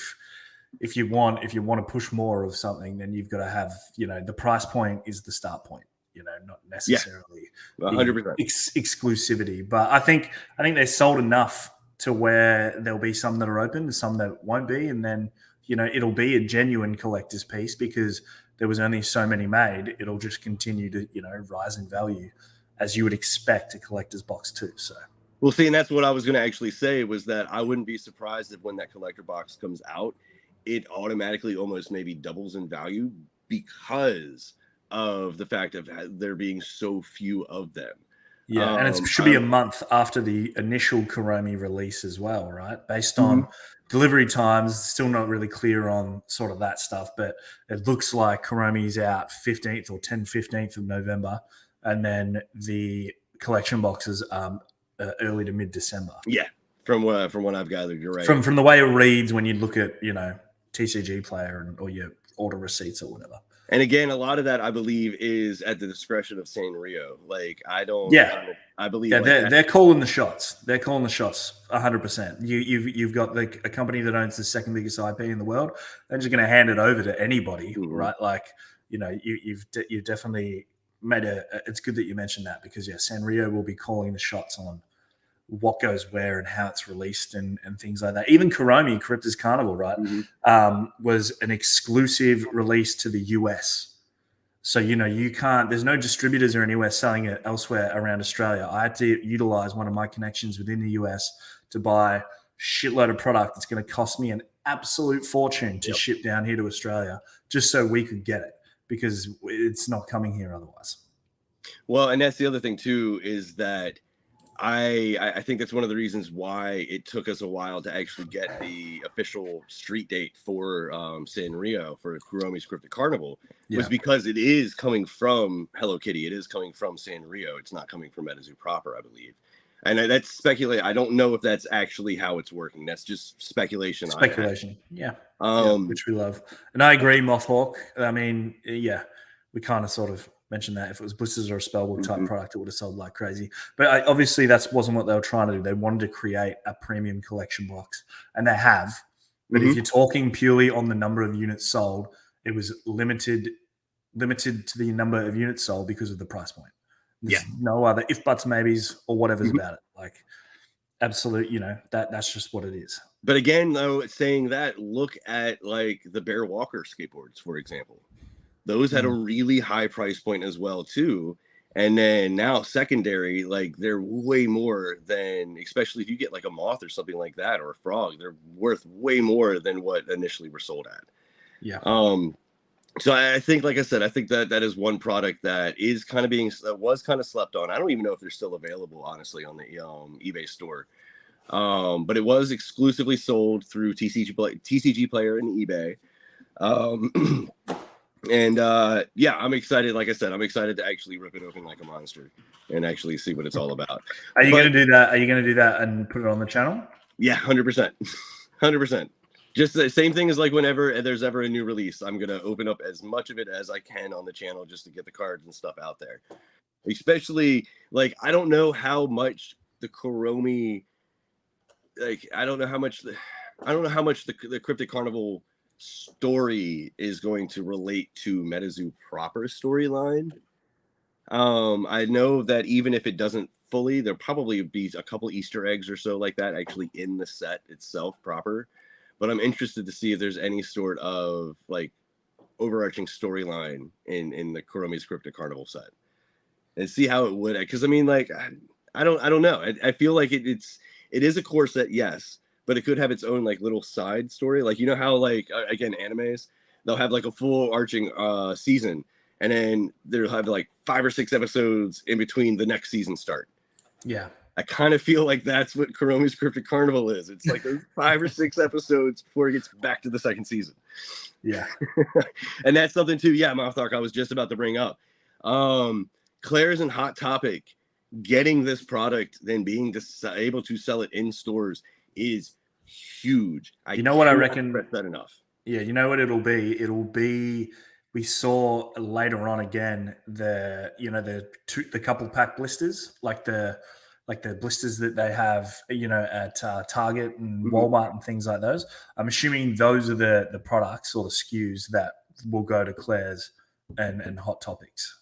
If you want to push more of something, then you've got to have, the price point is the start point, not necessarily
100%
exclusivity. But I think they sold enough to where there'll be some that are open and some that won't be. And then, it'll be a genuine collector's piece because there was only so many made. It'll just continue to, rise in value as you would expect a collector's box too. So.
Well, see, and that's what I was going to actually say, was that I wouldn't be surprised if when that collector box comes out, it automatically almost maybe doubles in value because of the fact of there being so few of them.
Yeah, and it should be a month after the initial Kuromi release as well, right? Based on delivery times, still not really clear on sort of that stuff, but it looks like Kuromi's out 15th or 15th of November, and then the collection boxes early to mid-December.
Yeah, from what I've gathered, you're right.
From the way it reads when you look at, TCG Player or your order receipts or whatever.
And again, a lot of that, I believe, is at the discretion of Sanrio. Like, I believe.
Yeah, they're calling the shots. They're calling the shots 100%. You've got a company that owns the second biggest IP in the world. They're just going to hand it over to anybody, right? Like, you've definitely made it's good that you mentioned that, because Sanrio will be calling the shots on what goes where and how it's released and things like that. Even Kuromi, Crypto's Carnival, right, was an exclusive release to the US. So, you can't, there's no distributors or anywhere selling it elsewhere around Australia. I had to utilize one of my connections within the US to buy a shitload of product that's going to cost me an absolute fortune to ship down here to Australia just so we could get it, because it's not coming here otherwise.
Well, and that's the other thing too, is that I think that's one of the reasons why it took us a while to actually get the official street date for Sanrio for Kuromi's Cryptic Carnival, was because it is coming from Hello Kitty. It is coming from Sanrio. It's not coming from MetaZoo proper, I believe. And that's speculation. I don't know if that's actually how it's working. That's just speculation.
Speculation, which we love. And I agree, Mothhawk. I mean, we kind of sort of mentioned that if it was blisters or a spellbook type product, it would have sold like crazy. But obviously, that wasn't what they were trying to do. They wanted to create a premium collection box, and they have. But if you're talking purely on the number of units sold, it was limited to the number of units sold because of the price point. There's no other if, buts, maybes, or whatever's about it. Like, absolute, that's just what it is.
But again, though, saying that, look at like the Bear Walker skateboards, for example. Those had a really high price point as well, too. And then now secondary, like they're way more than, especially if you get like a moth or something like that, or a frog, they're worth way more than what initially were sold at.
Yeah.
So I think, like I said, I think that is one product that is kind of was kind of slept on. I don't even know if they're still available, honestly, on the eBay store. But it was exclusively sold through TCG Player and eBay. And I'm excited. Like I said, I'm excited to actually rip it open like a monster and actually see what it's all about.
Are you going to do that? Are you going to do that and put it on the channel?
Yeah, 100%. 100%. Just the same thing as like whenever there's ever a new release, I'm going to open up as much of it as I can on the channel just to get the cards and stuff out there. Especially, like, I don't know how much the Kuromi, like, I don't know how much the Cryptic Carnival story is going to relate to MetaZoo proper storyline. I know that even if it doesn't fully, there'll probably be a couple Easter eggs or so like that actually in the set itself proper. But I'm interested to see if there's any sort of like overarching storyline in the Kuromi's Cryptic Carnival set, and see how it would. Because I mean, like, I don't know. I feel like it is a core set, yes, but it could have its own like little side story. Like, you know how like again animes, they'll have like a full arching season, and then they'll have like 5 or 6 episodes in between the next season start.
Yeah.
I kind of feel like that's what Kuromi's Cryptic Carnival is. It's like those 5 or 6 episodes before it gets back to the second season.
Yeah.
And that's something too. Yeah, Mothhawk, I was just about to bring up. Claire's and Hot Topic getting this product, then being able to sell it in stores is huge.
You know what I reckon?
That enough.
Yeah, you know what it'll be? It'll be, we saw later on again the couple pack blisters, like the blisters that they have, at Target and Walmart and things like those. I'm assuming those are the products or the SKUs that will go to Claire's and Hot Topics.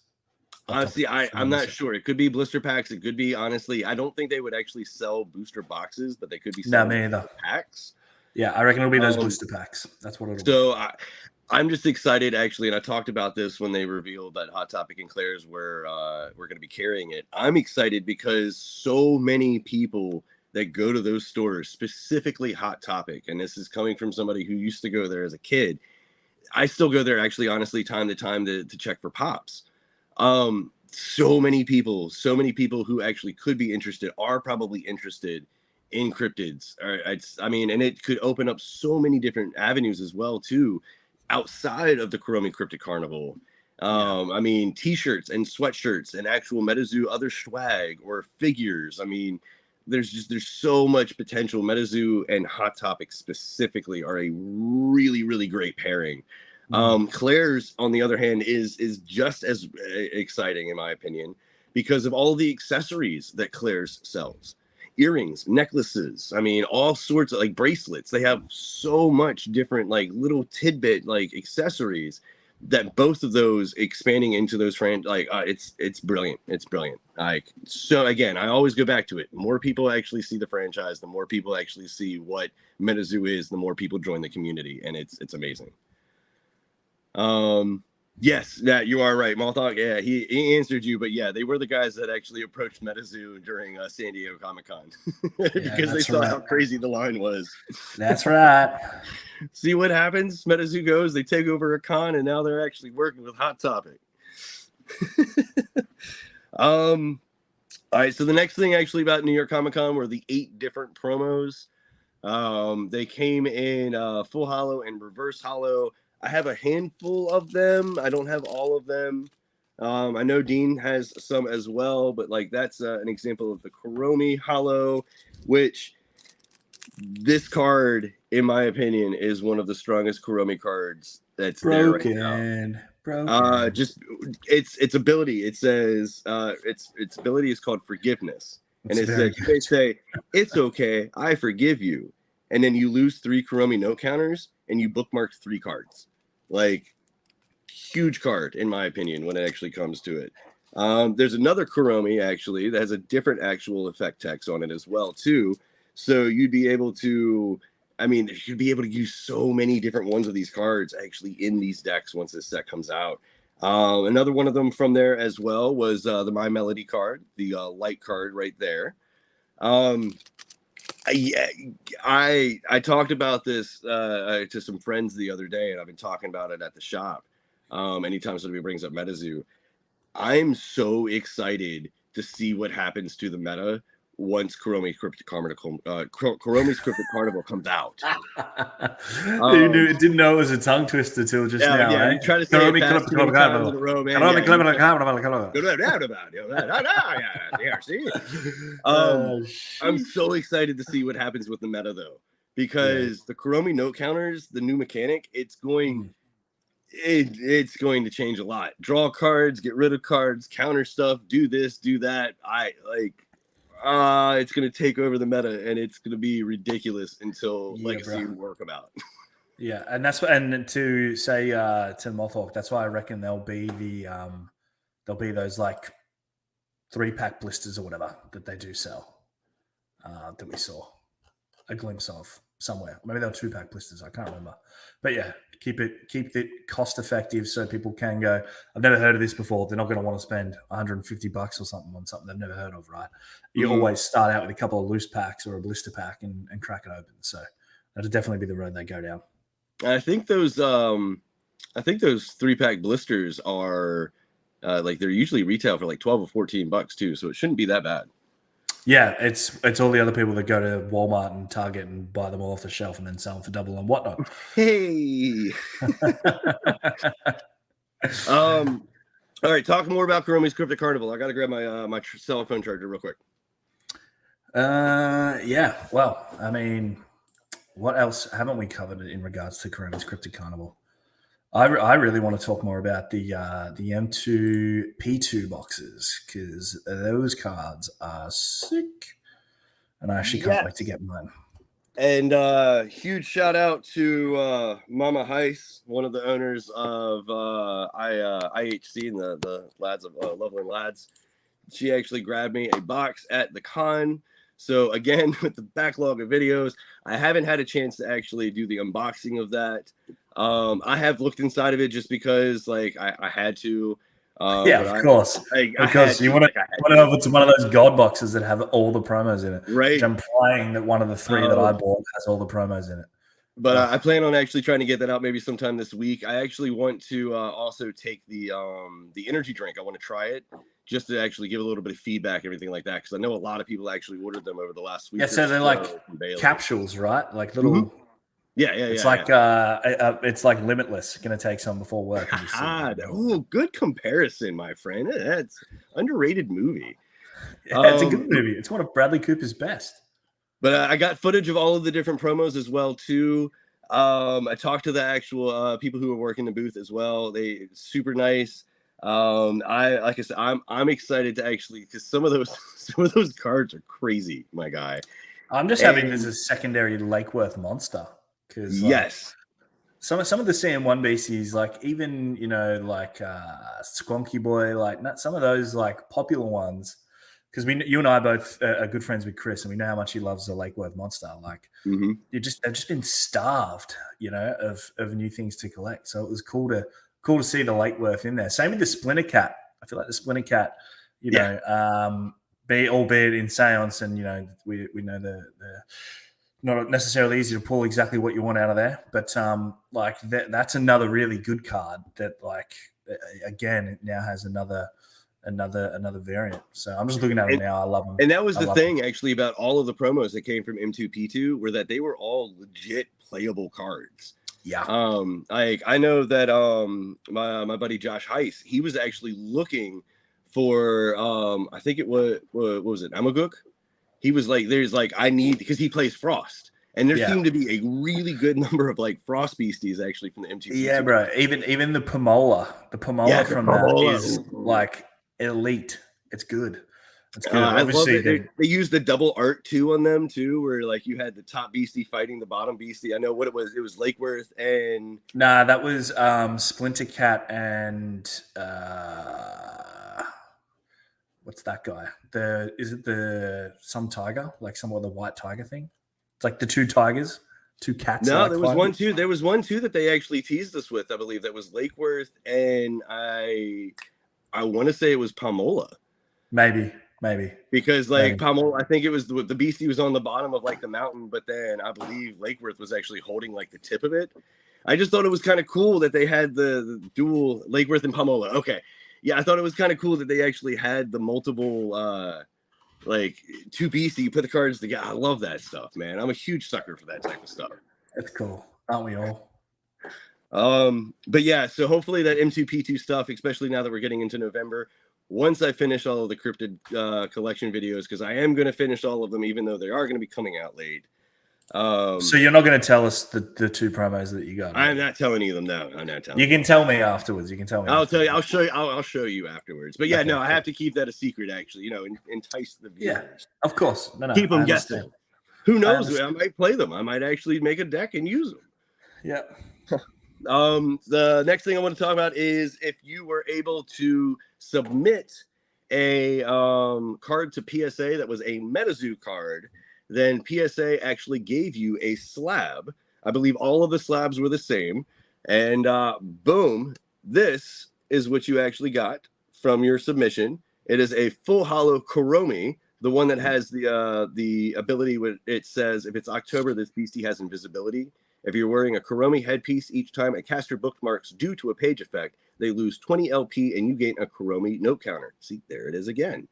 Honestly, I'm not sure. It could be blister packs. It could be, honestly, I don't think they would actually sell booster boxes, but they could be selling packs.
Yeah, I reckon it'll be those blister packs. That's what it'll be.
So I'm just excited, actually, and I talked about this when they revealed that Hot Topic and Claire's were going to be carrying it. I'm excited because so many people that go to those stores, specifically Hot Topic, and this is coming from somebody who used to go there as a kid. I still go there, actually, honestly, time to time to check for pops. So many people who actually could be interested are probably interested in cryptids. And it could open up so many different avenues as well, too, outside of the Kuromi Cryptic Carnival. I mean, t-shirts and sweatshirts and actual MetaZoo other swag or figures. I mean, there's so much potential. MetaZoo and Hot Topic specifically are a really, really great pairing. Claire's, on the other hand, is just as exciting, in my opinion, because of all the accessories that Claire's sells. Earrings, necklaces, I mean, all sorts of like bracelets. They have so much different like little tidbit like accessories that both of those expanding into those it's brilliant. It's brilliant. Like, so again, I always go back to it. The more people actually see the franchise, the more people actually see what MetaZoo is, the more people join the community, and it's amazing. Yes, yeah, you are right, Malthog. Yeah, he answered you, but yeah, they were the guys that actually approached MetaZoo during San Diego Comic-Con because they saw how crazy the line was.
That's right.
See what happens? MetaZoo goes, they take over a con, and now they're actually working with Hot Topic. All right, so the next thing actually about New York Comic-Con were the 8 different promos. They came in full hollow and reverse hollow. I have a handful of them. I don't have all of them. I know Dean has some as well, but like that's an example of the Kuromi hollow, which this card, in my opinion, is one of the strongest Kuromi cards that's
broken.
There right now. Broken. Just its ability. It says its ability is called forgiveness, and it says you may say it's okay, I forgive you, and then you lose 3 Kuromi note counters and you bookmark 3 cards. Like, huge card in my opinion when it actually comes to it. There's another Kuromi actually that has a different actual effect text on it as well too. So you'd be able to, I mean, you'd be able to use so many different ones of these cards actually in these decks once this set comes out. Another one of them from there as well was the My Melody card, the light card right there. I talked about this to some friends the other day, and I've been talking about it at the shop. Anytime somebody brings up MetaZoo, I'm so excited to see what happens to the meta once Kuromi's Cryptic Carnival comes out.
You didn't know it was a tongue twister till just now.
Yeah,
eh?
You try to say it past too many times in a row, man. I'm so excited to see what happens with the meta though, because the Kuromi note counters, the new mechanic, it's going to change a lot. Draw cards, get rid of cards, counter stuff, do this, do that. It's going to take over the meta, and it's going to be ridiculous until Legacy will come out.
Yeah, and that's what, and to say to Mothhawk, that's why I reckon there'll be those like 3-pack blisters or whatever that they do sell that we saw a glimpse of somewhere. Maybe they're 2-pack blisters. I can't remember, but yeah, keep it cost effective so people can go, I've never heard of this before. They're not going to want to spend $150 or something on something they've never heard of, right? You always start out with a couple of loose packs or a blister pack and crack it open. So that'll definitely be the road they go down.
I think those 3-pack blisters are like they're usually retail for like $12 or $14 too, so it shouldn't be that bad.
Yeah, it's all the other people that go to Walmart and Target and buy them all off the shelf and then sell them for double and whatnot.
Hey. All right, talk more about Kuromi's Cryptic Carnival. I got to grab my my cell phone charger real quick.
Yeah. Well, I mean, what else haven't we covered in regards to Kuromi's Cryptic Carnival? I really want to talk more about the M2 P2 boxes because those cards are sick, and I actually can't wait to get mine.
And huge shout out to Mama Heiss, one of the owners of IHC and the lads of Loveland Lads. She actually grabbed me a box at the con. So again, with the backlog of videos, I haven't had a chance to actually do the unboxing of that. I have looked inside of it just because, like, I had to.
Of course. Because you want to over to one of those God boxes that have all the promos in it.
Right.
Which I'm playing that one of the 3 that I bought has all the promos in it.
But I plan on actually trying to get that out maybe sometime this week. I actually want to also take the energy drink. I want to try it just to actually give a little bit of feedback, everything like that, because I know a lot of people actually ordered them over the last week.
Yeah, so they're like capsules, right? Like little.
Yeah.
It's like Limitless. Going to take some before work.
Oh, good comparison, my friend. That's underrated movie.
Yeah, it's a good movie. It's one of Bradley Cooper's best.
But I got footage of all of the different promos as well too. I talked to the actual people who were working the booth as well. They super nice. Like I said, I'm excited to actually, because some of those cards are crazy, my guy.
I'm just having this as a secondary Lake Worth monster.
Yes.
Some of the CM1 beasties, like even like Squonky Boy, like some of those like popular ones, because you and I both are good friends with Chris, and we know how much he loves the Lake Worth monster. Like they've just been starved, of new things to collect. So it was cool to see the Lake Worth in there. Same with the Splinter Cat. I feel like the Splinter Cat, albeit in Seance, and we know the not necessarily easy to pull exactly what you want out of there, but like that's another really good card that, like, again, it now has another variant. So I'm just looking at them now. I love them.
And that was the thing actually about all of the promos that came from M2P2 were that they were all legit playable cards.
Yeah.
I know that my buddy Josh Heiss, he was actually looking for I think it was what was it, Amaguk? He was like, there's like, I need, because he plays Frost. And there seemed to be a really good number of like Frost beasties actually from the MTG.
Yeah, bro. Even the Pomola. The Pomola from that is like elite. It's good. It's good.
I love it. They used the double art too on them too, where like you had the top beastie fighting the bottom beastie. I know what it was. It was Lakeworth and
nah, that was Splinter Cat and what's that guy? Is it some tiger, like some other white tiger thing? It's like the two tigers, two cats.
No, there was one too. There was one too that they actually teased us with. I believe that was Lakeworth, and I want to say it was Pomola.
Maybe
because like Pomola, I think it was the beastie was on the bottom of like the mountain, but then I believe Lakeworth was actually holding like the tip of it. I just thought it was kind of cool that they had the dual Lakeworth and Pomola. Okay. Yeah, I thought it was kind of cool that they actually had the multiple, like two beastie. You put the cards together. I love that stuff, man. I'm a huge sucker for that type of stuff.
That's cool, aren't we all?
But yeah, so hopefully that M2P2 stuff, especially now that we're getting into November, once I finish all of the cryptid collection videos, because I am going to finish all of them, even though they are going to be coming out late.
So you're not going to tell us the two promos that you got?
I'm not telling you them now. I'm not telling
you. You can tell me afterwards. You can tell me.
I'll tell you. I'll show you. I'll show you afterwards. But yeah, okay, I have to keep that a secret. Actually, entice the viewers.
Yeah, of course. No,
keep them guessing. Who knows? I might play them. I might actually make a deck and use them.
Yeah.
The next thing I want to talk about is if you were able to submit a card to PSA that was a MetaZoo card, then PSA actually gave you a slab. I believe all of the slabs were the same. And boom, this is what you actually got from your submission. It is a full hollow Kuromi, the one that has the ability where it says if it's October, this beastie has invisibility. If you're wearing a Kuromi headpiece, each time a caster bookmarks due to a page effect, they lose 20 LP and you gain a Kuromi note counter. See, there it is again.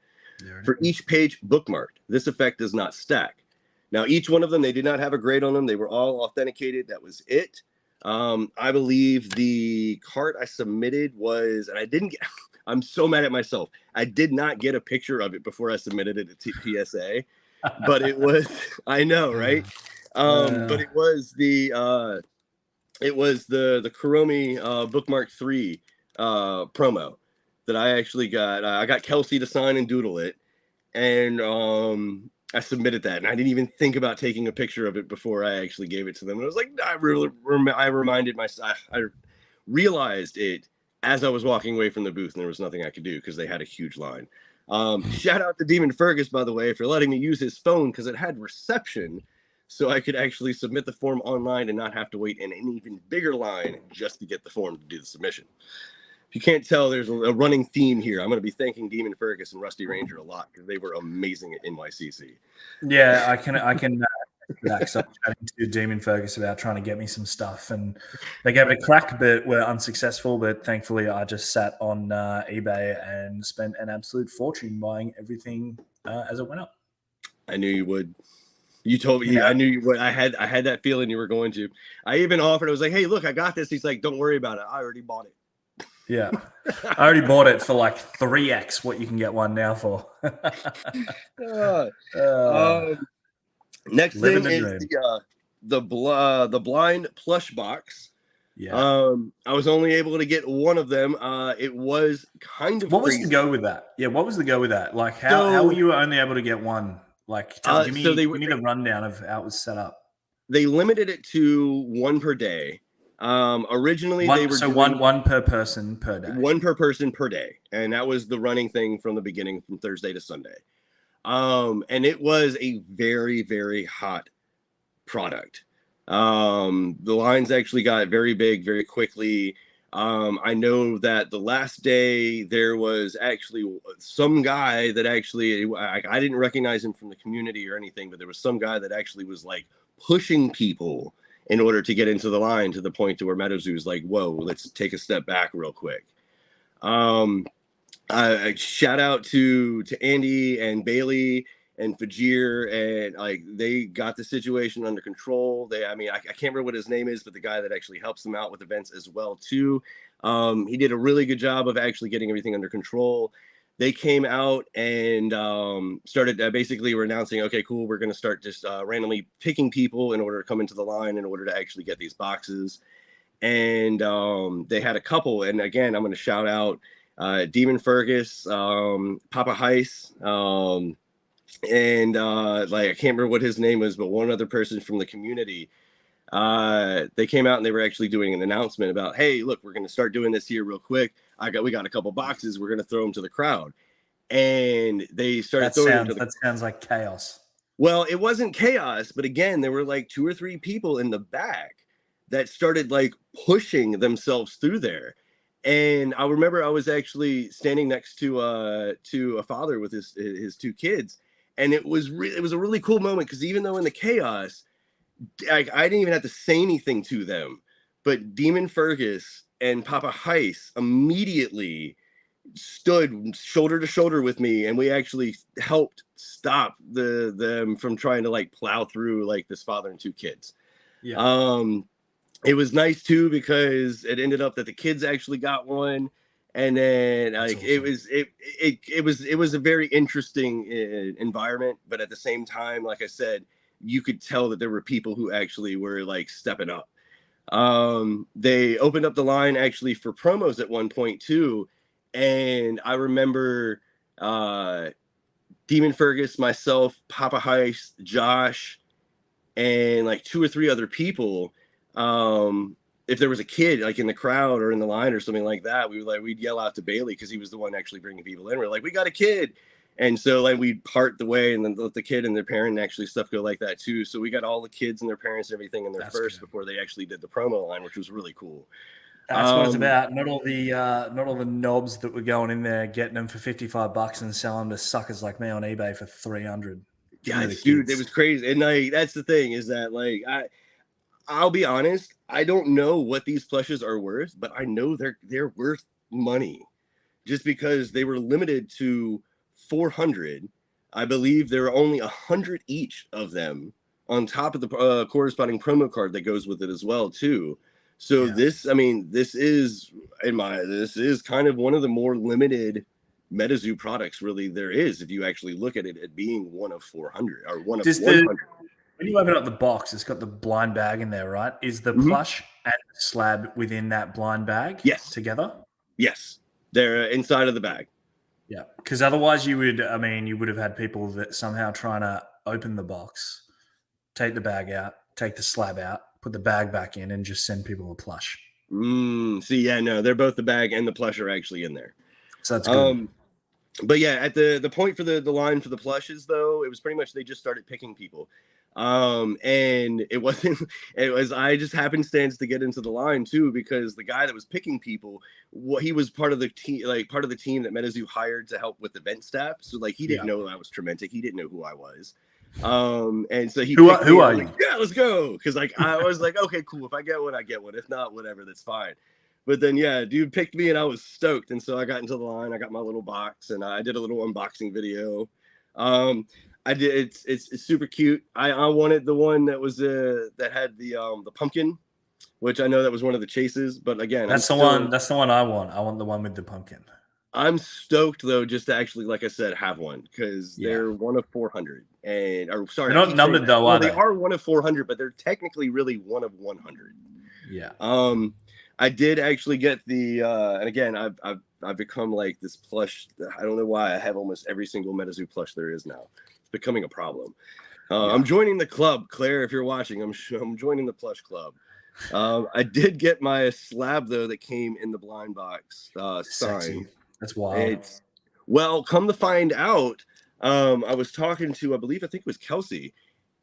For each page bookmarked, this effect does not stack. Now, each one of them, they did not have a grade on them. They were all authenticated. That was it. I believe the card I submitted was, and I didn't get, I'm so mad at myself. I did not get a picture of it before I submitted it to PSA, but it was, I know, right? But it was the Kuromi Bookmark 3 promo that I actually got. I got Kelsey to sign and doodle it, and I submitted that, and I didn't even think about taking a picture of it before I actually gave it to them. And I was like, I reminded myself, I realized it as I was walking away from the booth, and there was nothing I could do because they had a huge line. Shout out to Demon Fergus, by the way, for letting me use his phone because it had reception, so I could actually submit the form online and not have to wait in an even bigger line just to get the form to do the submission. If you can't tell, there's a running theme here. I'm going to be thanking Demon Fergus and Rusty Ranger a lot because they were amazing at NYCC.
Yeah, I can. So I'm chatting to Demon Fergus about trying to get me some stuff, and they gave it a crack, but were unsuccessful. But thankfully, I just sat on eBay and spent an absolute fortune buying everything as it went up.
I knew you would. You told me. Yeah. I knew you would. I had that feeling you were going to. I even offered. I was like, "Hey, look, I got this." He's like, "Don't worry about it. I already bought it."
Yeah, I already bought it for like 3x what you can get one now for.
Next thing is the blind plush box.
Yeah.
I was only able to get one of them. It was kind of
what crazy. Was the go with that? Yeah, what was the go with that? Like how were you only able to get one? Like give me the rundown of how it was set up.
They limited it to one per day. Originally,
One,
they were
so
doing
one per person per day.
one per person per day, and that was the running thing from the beginning, from Thursday to Sunday. And it was a very, very hot product. The lines actually got very big very quickly. I know that the last day there was actually some guy that actually, I didn't recognize him from the community or anything, but there was some guy that actually was like pushing people in order to get into the line, to the point to where MetaZoo's like, whoa, let's take a step back real quick. Shout out to Andy and Bailey and Fajir, and like they got the situation under control. I can't remember what his name is, but the guy that actually helps them out with events as well too. He did a really good job of actually getting everything under control. They came out and started basically were announcing, okay, cool, we're going to start just randomly picking people in order to come into the line in order to actually get these boxes. And they had a couple, and again, I'm going to shout out Demon Fergus, Papa Heist, and like I can't remember what his name was, but one other person from the community. They came out and they were actually doing an announcement about, hey, look, we're going to start doing this here real quick. We got a couple boxes. We're going to throw them to the crowd, and they started throwing them.
That sounds like chaos.
Well, it wasn't chaos, but again, there were like 2 or 3 people in the back that started like pushing themselves through there. And I remember I was actually standing next to a father with his 2 kids, and it was a really cool moment, because even though in the chaos, I didn't even have to say anything to them, but Demon Fergus and Papa Heist immediately stood shoulder to shoulder with me, and we actually helped stop them from trying to like plow through like this father and 2 kids. Yeah. It was nice too, because it ended up that the kids actually got one, and then like awesome. it was a very interesting environment, but at the same time, like I said, you could tell that there were people who actually were like stepping up. They opened up the line actually for promos at one point too, and I remember Demon Fergus, myself, Papa Heist, Josh, and like 2 or 3 other people. If there was a kid like in the crowd or in the line or something like that, we'd yell out to Bailey, because he was the one actually bringing people in. We're like, we got a kid. And so like we'd part the way and then let the kid and their parent and actually stuff go like that too. So we got all the kids and their parents and everything in there first before they actually did the promo line, which was really cool.
That's what it's about. Not all the knobs that were going in there getting them for $55 and selling them to suckers like me on eBay for $300.
Yeah, dude, it was crazy. And like that's the thing, is that like I'll be honest, I don't know what these plushes are worth, but I know they're worth money, just because they were limited to 400. I believe there are only 100 each of them, on top of the corresponding promo card that goes with it as well too. So yeah. This is kind of one of the more limited MetaZoo products really there is, if you actually look at it being one of 400 or one of 100.
When you open up the box, it's got the blind bag in there, right? Is the plush and the slab within that blind bag together?
Yes. They're inside of the bag.
Yeah. Because otherwise you would have had people that somehow trying to open the box, take the bag out, take the slab out, put the bag back in, and just send people a plush.
See, yeah, no, they're both the bag and the plush are actually in there.
So that's good.
But yeah, at the point for the line for the plushes, though, it was pretty much they just started picking people. And it was I just happenstance to get into the line too, because the guy that was picking people, he was part of the team that MetaZoo hired to help with event staff. So like he didn't know I was Turmentic, he didn't know who I was. And so who are you? Like, yeah, let's go. Because like I was like, okay, cool. If I get one, I get one. If not, whatever, that's fine. But then yeah, dude picked me and I was stoked. And so I got into the line. I got my little box and I did a little unboxing video. I did. It's super cute. I wanted the one that was that had the pumpkin, which I know that was one of the chases. But again,
that's the one I want. I want the one with the pumpkin.
I'm stoked though, just to actually, like I said, have one, because they're one of 400. And sorry,
they're not numbered though, are they?
They are one of 400, but they're technically really one of 100.
Yeah.
I did actually get the and again, I've become like this plush. I don't know why I have almost every single MetaZoo plush there is now. It's becoming a problem. I'm joining the club, Claire. If you're watching, I'm joining the plush club. I did get my slab though that came in the blind box
Sexy.
signed.
That's wild.
Well, come to find out, I was talking to, I think it was Kelsey,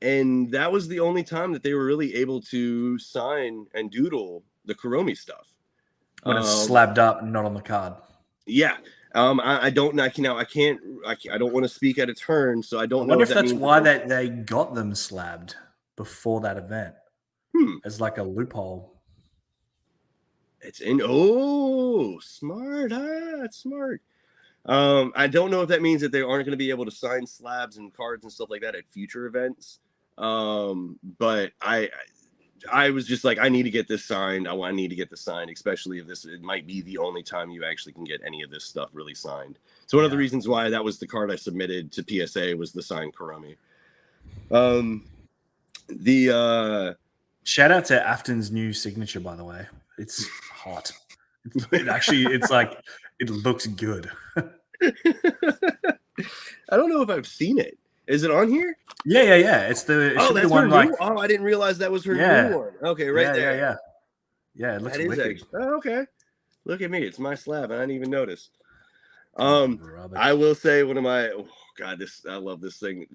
and that was the only time that they were really able to sign and doodle the Kuromi stuff.
When it's slabbed up and not on the card.
Yeah. I don't want to speak at a turn, so I don't know.
I wonder if that's why they got them slabbed before that event. As like a loophole.
It's in. Oh, smart. That's smart. I don't know if that means that they aren't going to be able to sign slabs and cards and stuff like that at future events. But I was just like, I need to get this signed. I need to get this signed, especially if it might be the only time you actually can get any of this stuff really signed. So one of the reasons why that was the card I submitted to PSA was the signed Kuromi.
Shout out to Afton's new signature, by the way. It's hot. It's like, it looks good.
I don't know if I've seen it. Is it on here?
Yeah. It's the
that's
one
her new. I didn't realize that was her new one. Okay, there.
Yeah, it looks wicked.
Okay. Look at me. It's my slab. I didn't even notice. I will say one of my I love this thing.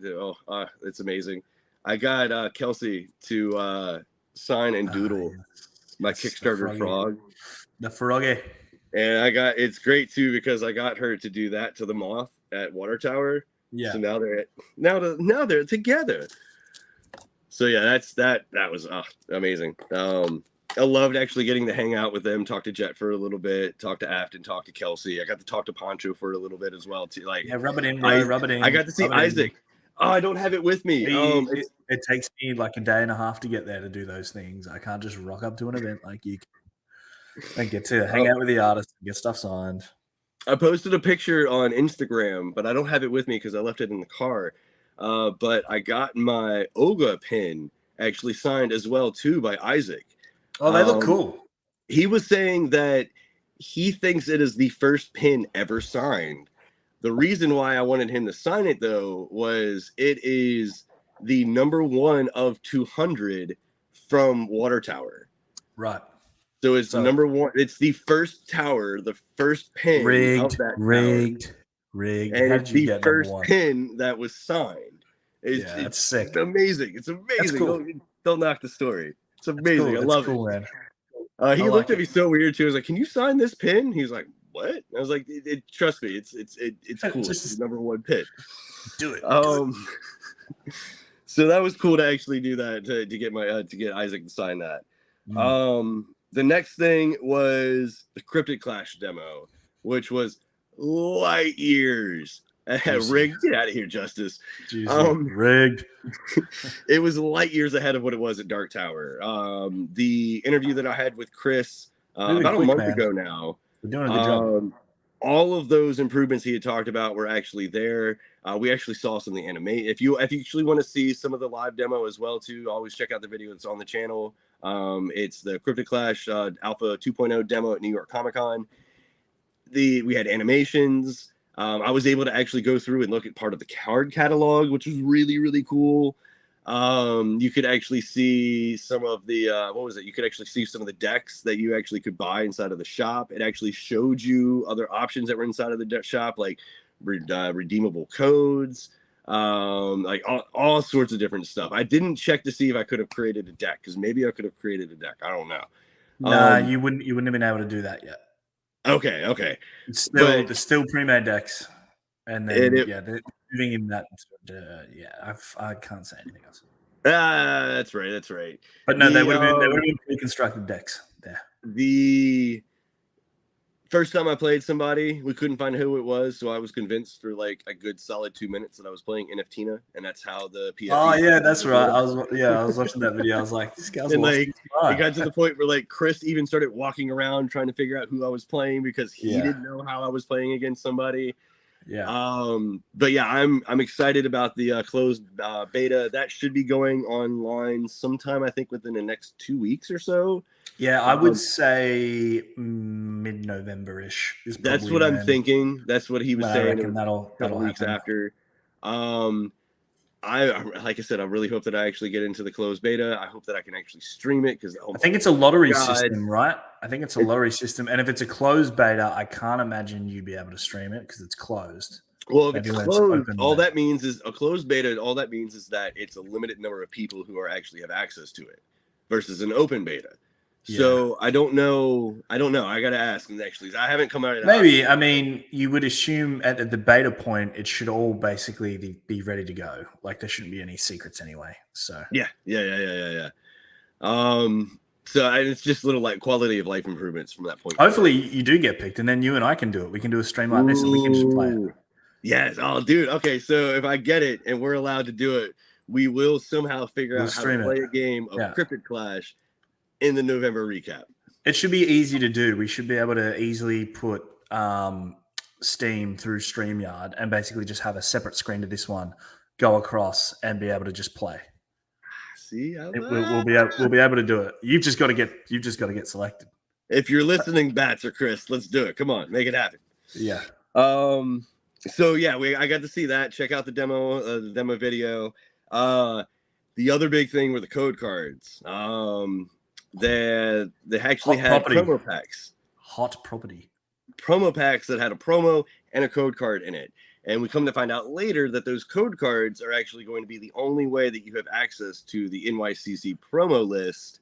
It's amazing. I got Kelsey to sign and doodle my Kickstarter frog.
The froggy.
And it's great too because I got her to do that to the moth at Water Tower.
Yeah.
So now they're together. So yeah, that was amazing. I loved actually getting to hang out with them, talk to Jet for a little bit, talk to Afton, talk to Kelsey. I got to talk to Poncho for a little bit as well too. Like,
rub it in, rub it in.
I got to see Isaac. I don't have it with me.
It takes me like a day and a half to get there to do those things. I can't just rock up to an event like you and get to hang out with the artist and get stuff signed.
I posted a picture on Instagram, but I don't have it with me because I left it in the car. But I got my Oga pin actually signed as well too by Isaac.
Oh, they look cool.
He was saying that he thinks it is the first pin ever signed. The reason why I wanted him to sign it though was it is the number 1 of 200 from Water Tower.
Right.
So it's number 1. It's the first tower, the first pin of that
rigged.
And it's the first pin that was signed. It's
sick.
It's amazing. It's amazing.
Cool.
Don't knock the story. It's amazing.
Cool.
I love it.
Man.
He looked at me so weird too. I was like, "Can you sign this pin?" He was like, "What?" I was like, "Trust me, it's cool. It's the number 1 pin.
Do it."
So that was cool to actually do that to get to get Isaac to sign that. The next thing was the Cryptic Clash demo, which was light years rigged. Get out of here, Justice.
Rigged.
It was light years ahead of what it was at Dark Tower. The interview that I had with Chris about a month ago now.
We're doing a good job.
All of those improvements he had talked about were actually there. We actually saw some of the anime. If you actually want to see some of the live demo as well too, always check out the video that's on the channel. It's the Cryptic Clash Alpha 2.0 demo at New York Comic Con. We had animations. I was able to actually go through and look at part of the card catalog, which was really, really cool. You could actually see some of the you could actually see some of the decks that you actually could buy inside of the shop. It actually showed you other options that were inside of the shop, like redeemable codes, like all sorts of different stuff. I didn't check to see if I could have created a deck, because maybe I could have created a deck. I don't know.
Nah, you wouldn't have been able to do that yet.
Okay.
There's still pre-made decks, and then they're moving in that. I can't say anything else.
That's right.
But no, they would have been pre-constructed decks there.
The first time I played somebody, we couldn't find who it was, so I was convinced for like a good solid 2 minutes that I was playing NFTina, and that's how the PFP.
Oh yeah, that's right. I was watching that video. I was like, this guy's
and like it got to the point where like Chris even started walking around trying to figure out who I was playing because he didn't know how I was playing against somebody.
Yeah.
But yeah, I'm excited about the closed beta. That should be going online sometime, I think, within the next 2 weeks or so.
Yeah, I would say mid-November-ish.
That's what I'm thinking. That's what he was saying.
That'll
weeks
happen.
after. like I said, I really hope that I actually get into the closed beta. I hope that I can actually stream it because
I think it's a lottery system, right? I think it's a lottery system, and if it's a closed beta, I can't imagine you'd be able to stream it because it's closed.
Well, if it's closed, all that means is a closed beta. All that means is that it's a limited number of people who are actually have access to it, versus an open beta. So I don't know. I got to ask them actually. I haven't come out of
maybe. I mean, you would assume at the beta point, it should all basically be ready to go. Like there shouldn't be any secrets anyway. So
yeah. So it's just little like quality of life improvements from that point.
Hopefully you do get picked, and then you and I can do it. We can do a stream like this, and we can just play it.
Yes. Oh, dude. Okay. So if I get it and we're allowed to do it, we will somehow figure out how to play a game of Cryptid Clash in the November recap.
It should be easy to do. We should be able to easily put Steam through StreamYard and basically just have a separate screen to this one, go across, and be able to just play.
See,
we'll be able to do it. You've just got to get selected.
If you're listening, Bats or Chris, let's do it. Come on, make it happen.
Yeah.
So yeah, I got to see that. Check out the demo video. The other big thing were the code cards. They actually had promo packs.
Hot property.
Promo packs that had a promo and a code card in it. And we come to find out later that those code cards are actually going to be the only way that you have access to the NYCC promo list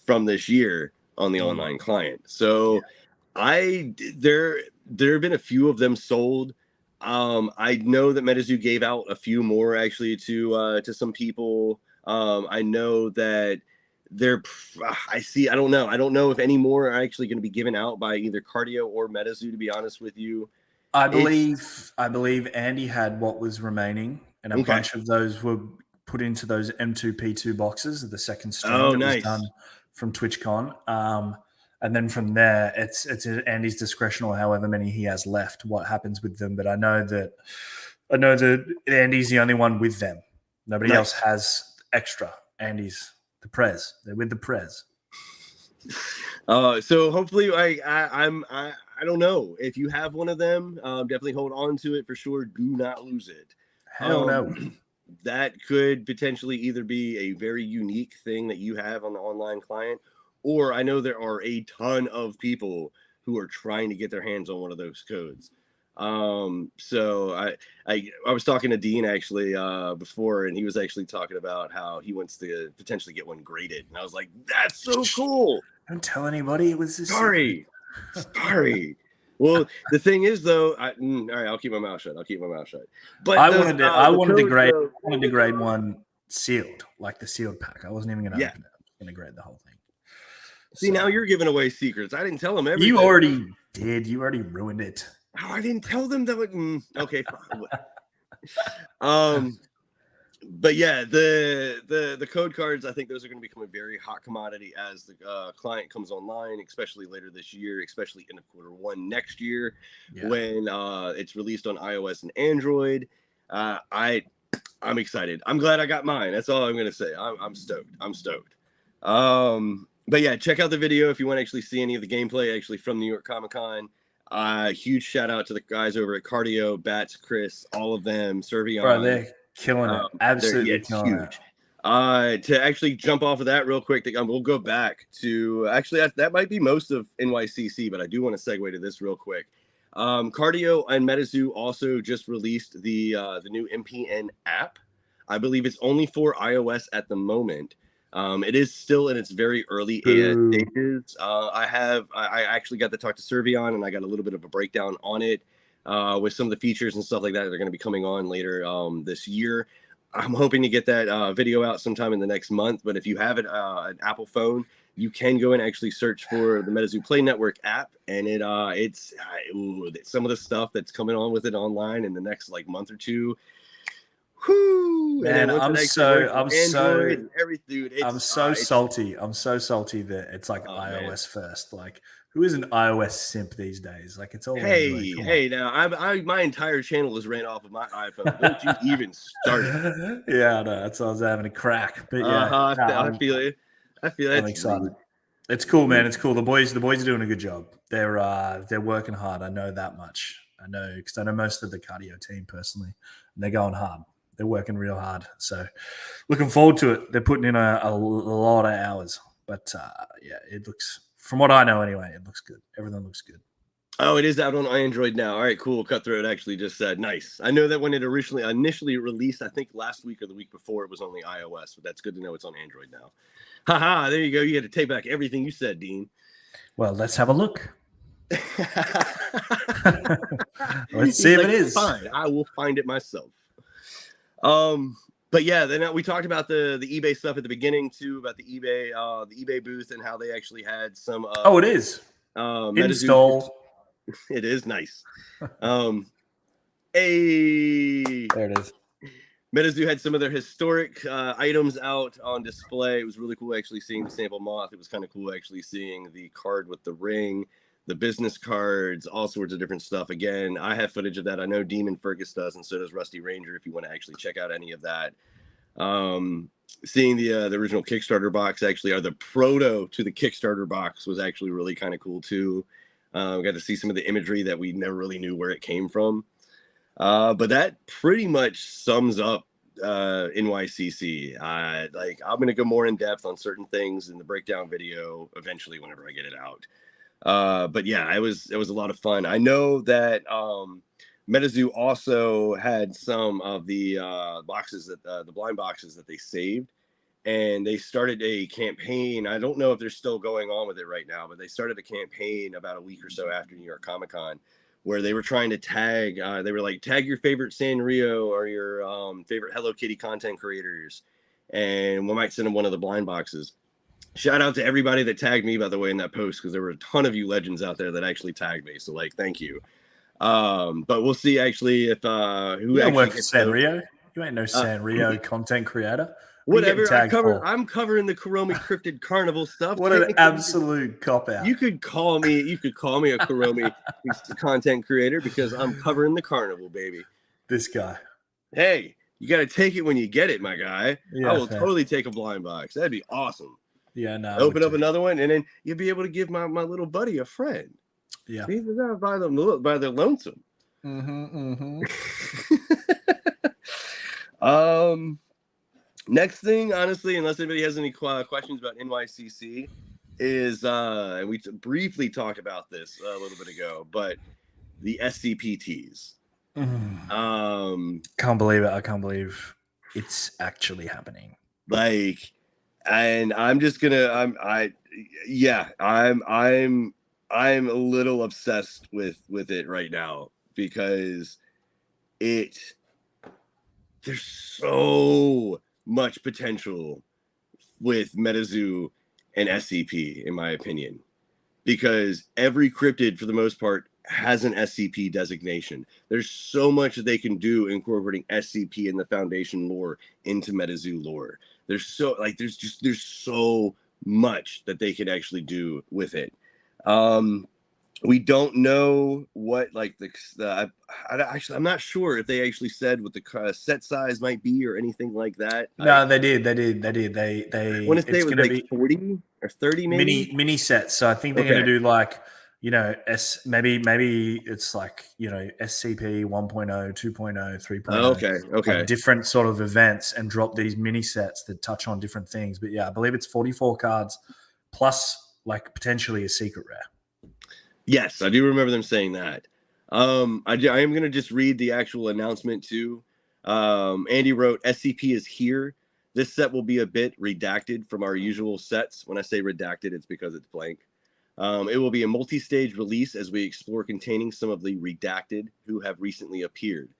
from this year on the online client. So there have been a few of them sold. I know that MetaZoo gave out a few more actually to some people. I know that I don't know if any more are actually going to be given out by either Cardio or MetaZoo, to be honest with you.
I believe Andy had what was remaining, and a bunch of those were put into those M2P2 boxes, the second stream that was done from TwitchCon. And then from there, it's at Andy's discretion or however many he has left, what happens with them. But I know that Andy's the only one with them. Nobody else has extra. Andy's the Prez. They're with the Prez.
So hopefully I don't know. If you have one of them, definitely hold on to it for sure. Do not lose it.
Hell no.
That could potentially either be a very unique thing that you have on the online client, or I know there are a ton of people who are trying to get their hands on one of those codes. So I was talking to Dean actually before, and he was actually talking about how he wants to potentially get one graded, and I was like, "That's so cool."
Don't tell anybody. It was just
sorry. Well, the thing is, though, all right, I'll keep my mouth shut. But
I wanted to grade one sealed, like the sealed pack. I wasn't even going to open it. I was going to grade the whole thing.
See, now you're giving away secrets. I didn't tell them everything.
You already did. You already ruined it.
Oh, I didn't tell them that. Okay, fine. But yeah, the code cards, I think those are going to become a very hot commodity as the client comes online, especially later this year, especially in Q1 next year when it's released on iOS and Android. I'm excited. I'm glad I got mine. That's all I'm going to say. I'm stoked. But yeah, check out the video if you want to actually see any of the gameplay actually from New York Comic Con. Huge shout out to the guys over at Cardio, Bats, Chris, all of them, Servion.
Bro, they're killing it. Absolutely killing
it. To actually jump off of that real quick, we'll go back to actually that might be most of NYCC, but I do want to segue to this real quick. Cardio and MetaZoo also just released the new MPN app. I believe it's only for iOS at the moment. It is still in its very early stages. I actually got to talk to Servion, and I got a little bit of a breakdown on it with some of the features and stuff like that are going to be coming on later this year. I'm hoping to get that video out sometime in the next month. But if you have an Apple phone, you can go and actually search for the MetaZoo Play Network app, and it's some of the stuff that's coming on with it online in the next month or two. Whoo!
Man, I'm so salty. I'm so salty that it's iOS first. Who is an iOS simp these days? It's all
now my entire channel is ran off of my iPhone. Don't you even start it.
Yeah, no, that's why I was having a crack. But yeah,
I feel it.
I'm excited. It's cool, man. It's cool. The boys are doing a good job. They're working hard. I know that much. I know because I know most of the Cardio team personally, and they're going hard. They're working real hard. So looking forward to it. They're putting in a lot of hours. But yeah, it looks, from what I know anyway, it looks good. Everything looks good.
Oh, it is out on Android now. All right, cool. Cutthroat actually just said, nice. I know that when it initially released, I think last week or the week before, it was only iOS, but that's good to know it's on Android now. Haha, there you go. You had to take back everything you said, Dean.
Well, let's have a look. Let's see if it is.
Fine, I will find it myself. But yeah, then we talked about the eBay stuff at the beginning too, about the eBay booth and how they actually had some.
Oh, it is. Install.
It is nice. Hey,
there it is.
MetaZoo had some of their historic items out on display. It was really cool actually seeing the sample moth. It was kind of cool actually seeing the card with the ring, the business cards, all sorts of different stuff. Again, I have footage of that. I know Demon Fergus does, and so does Rusty Ranger if you want to actually check out any of that. Seeing the original Kickstarter box actually, or the proto to the Kickstarter box, was actually really kind of cool too. Got to see some of the imagery that we never really knew where it came from. But that pretty much sums up NYCC. Like, I'm going to go more in depth on certain things in the breakdown video eventually whenever I get it out. But yeah, it was a lot of fun. I know that MetaZoo also had some of the boxes that the blind boxes that they saved. And they started a campaign. I don't know if they're still going on with it right now, but they started a campaign about a week or so after New York Comic Con, where they were trying to tag. They were like, tag your favorite Sanrio or your favorite Hello Kitty content creators, and we might send them one of the blind boxes. Shout out to everybody that tagged me, by the way, in that post, because there were a ton of you legends out there that actually tagged me. So, like, thank you. But we'll see actually if who
you
actually
work for Sanrio. You ain't no Sanrio content creator.
Whatever. I'm covering the Kuromi Cryptid Carnival stuff.
What an absolute cop out.
You could call me a Kuromi content creator because I'm covering the carnival, baby.
This guy.
Hey, you got to take it when you get it, my guy.
Yeah,
I will totally take a blind box. That'd be awesome.
Yeah, no.
Open up another one, and then you'll be able to give my little buddy a friend.
Yeah.
He's not by the lonesome. Next thing, honestly, unless anybody has any questions about NYCC, is and we briefly talked about this a little bit ago, but the SCPTs.
Can't believe it. I can't believe it's actually happening.
Like, and I'm just gonna, I'm a little obsessed with it right now because there's so much potential with MetaZoo and SCP, in my opinion, because every cryptid, for the most part, has an SCP designation. There's so much that they can do incorporating SCP and the Foundation lore into MetaZoo lore. There's so much that they could actually do with it. We don't know what I'm not sure if they actually said what the set size might be or anything like that.
No, they did. They
want to say it was like 40 or 30 maybe?
mini sets. So I think they're going to do like, maybe it's like, SCP 1.0, 2.0, 3.0.
Okay.
Like different sort of events and drop these mini sets that touch on different things. But yeah, I believe it's 44 cards plus like potentially a secret rare.
Yes, I do remember them saying that. I am going to just read the actual announcement too. Andy wrote, SCP is here. This set will be a bit redacted from our usual sets. When I say redacted, it's because it's blank. It will be a multi-stage release as we explore containing some of the redacted who have recently appeared.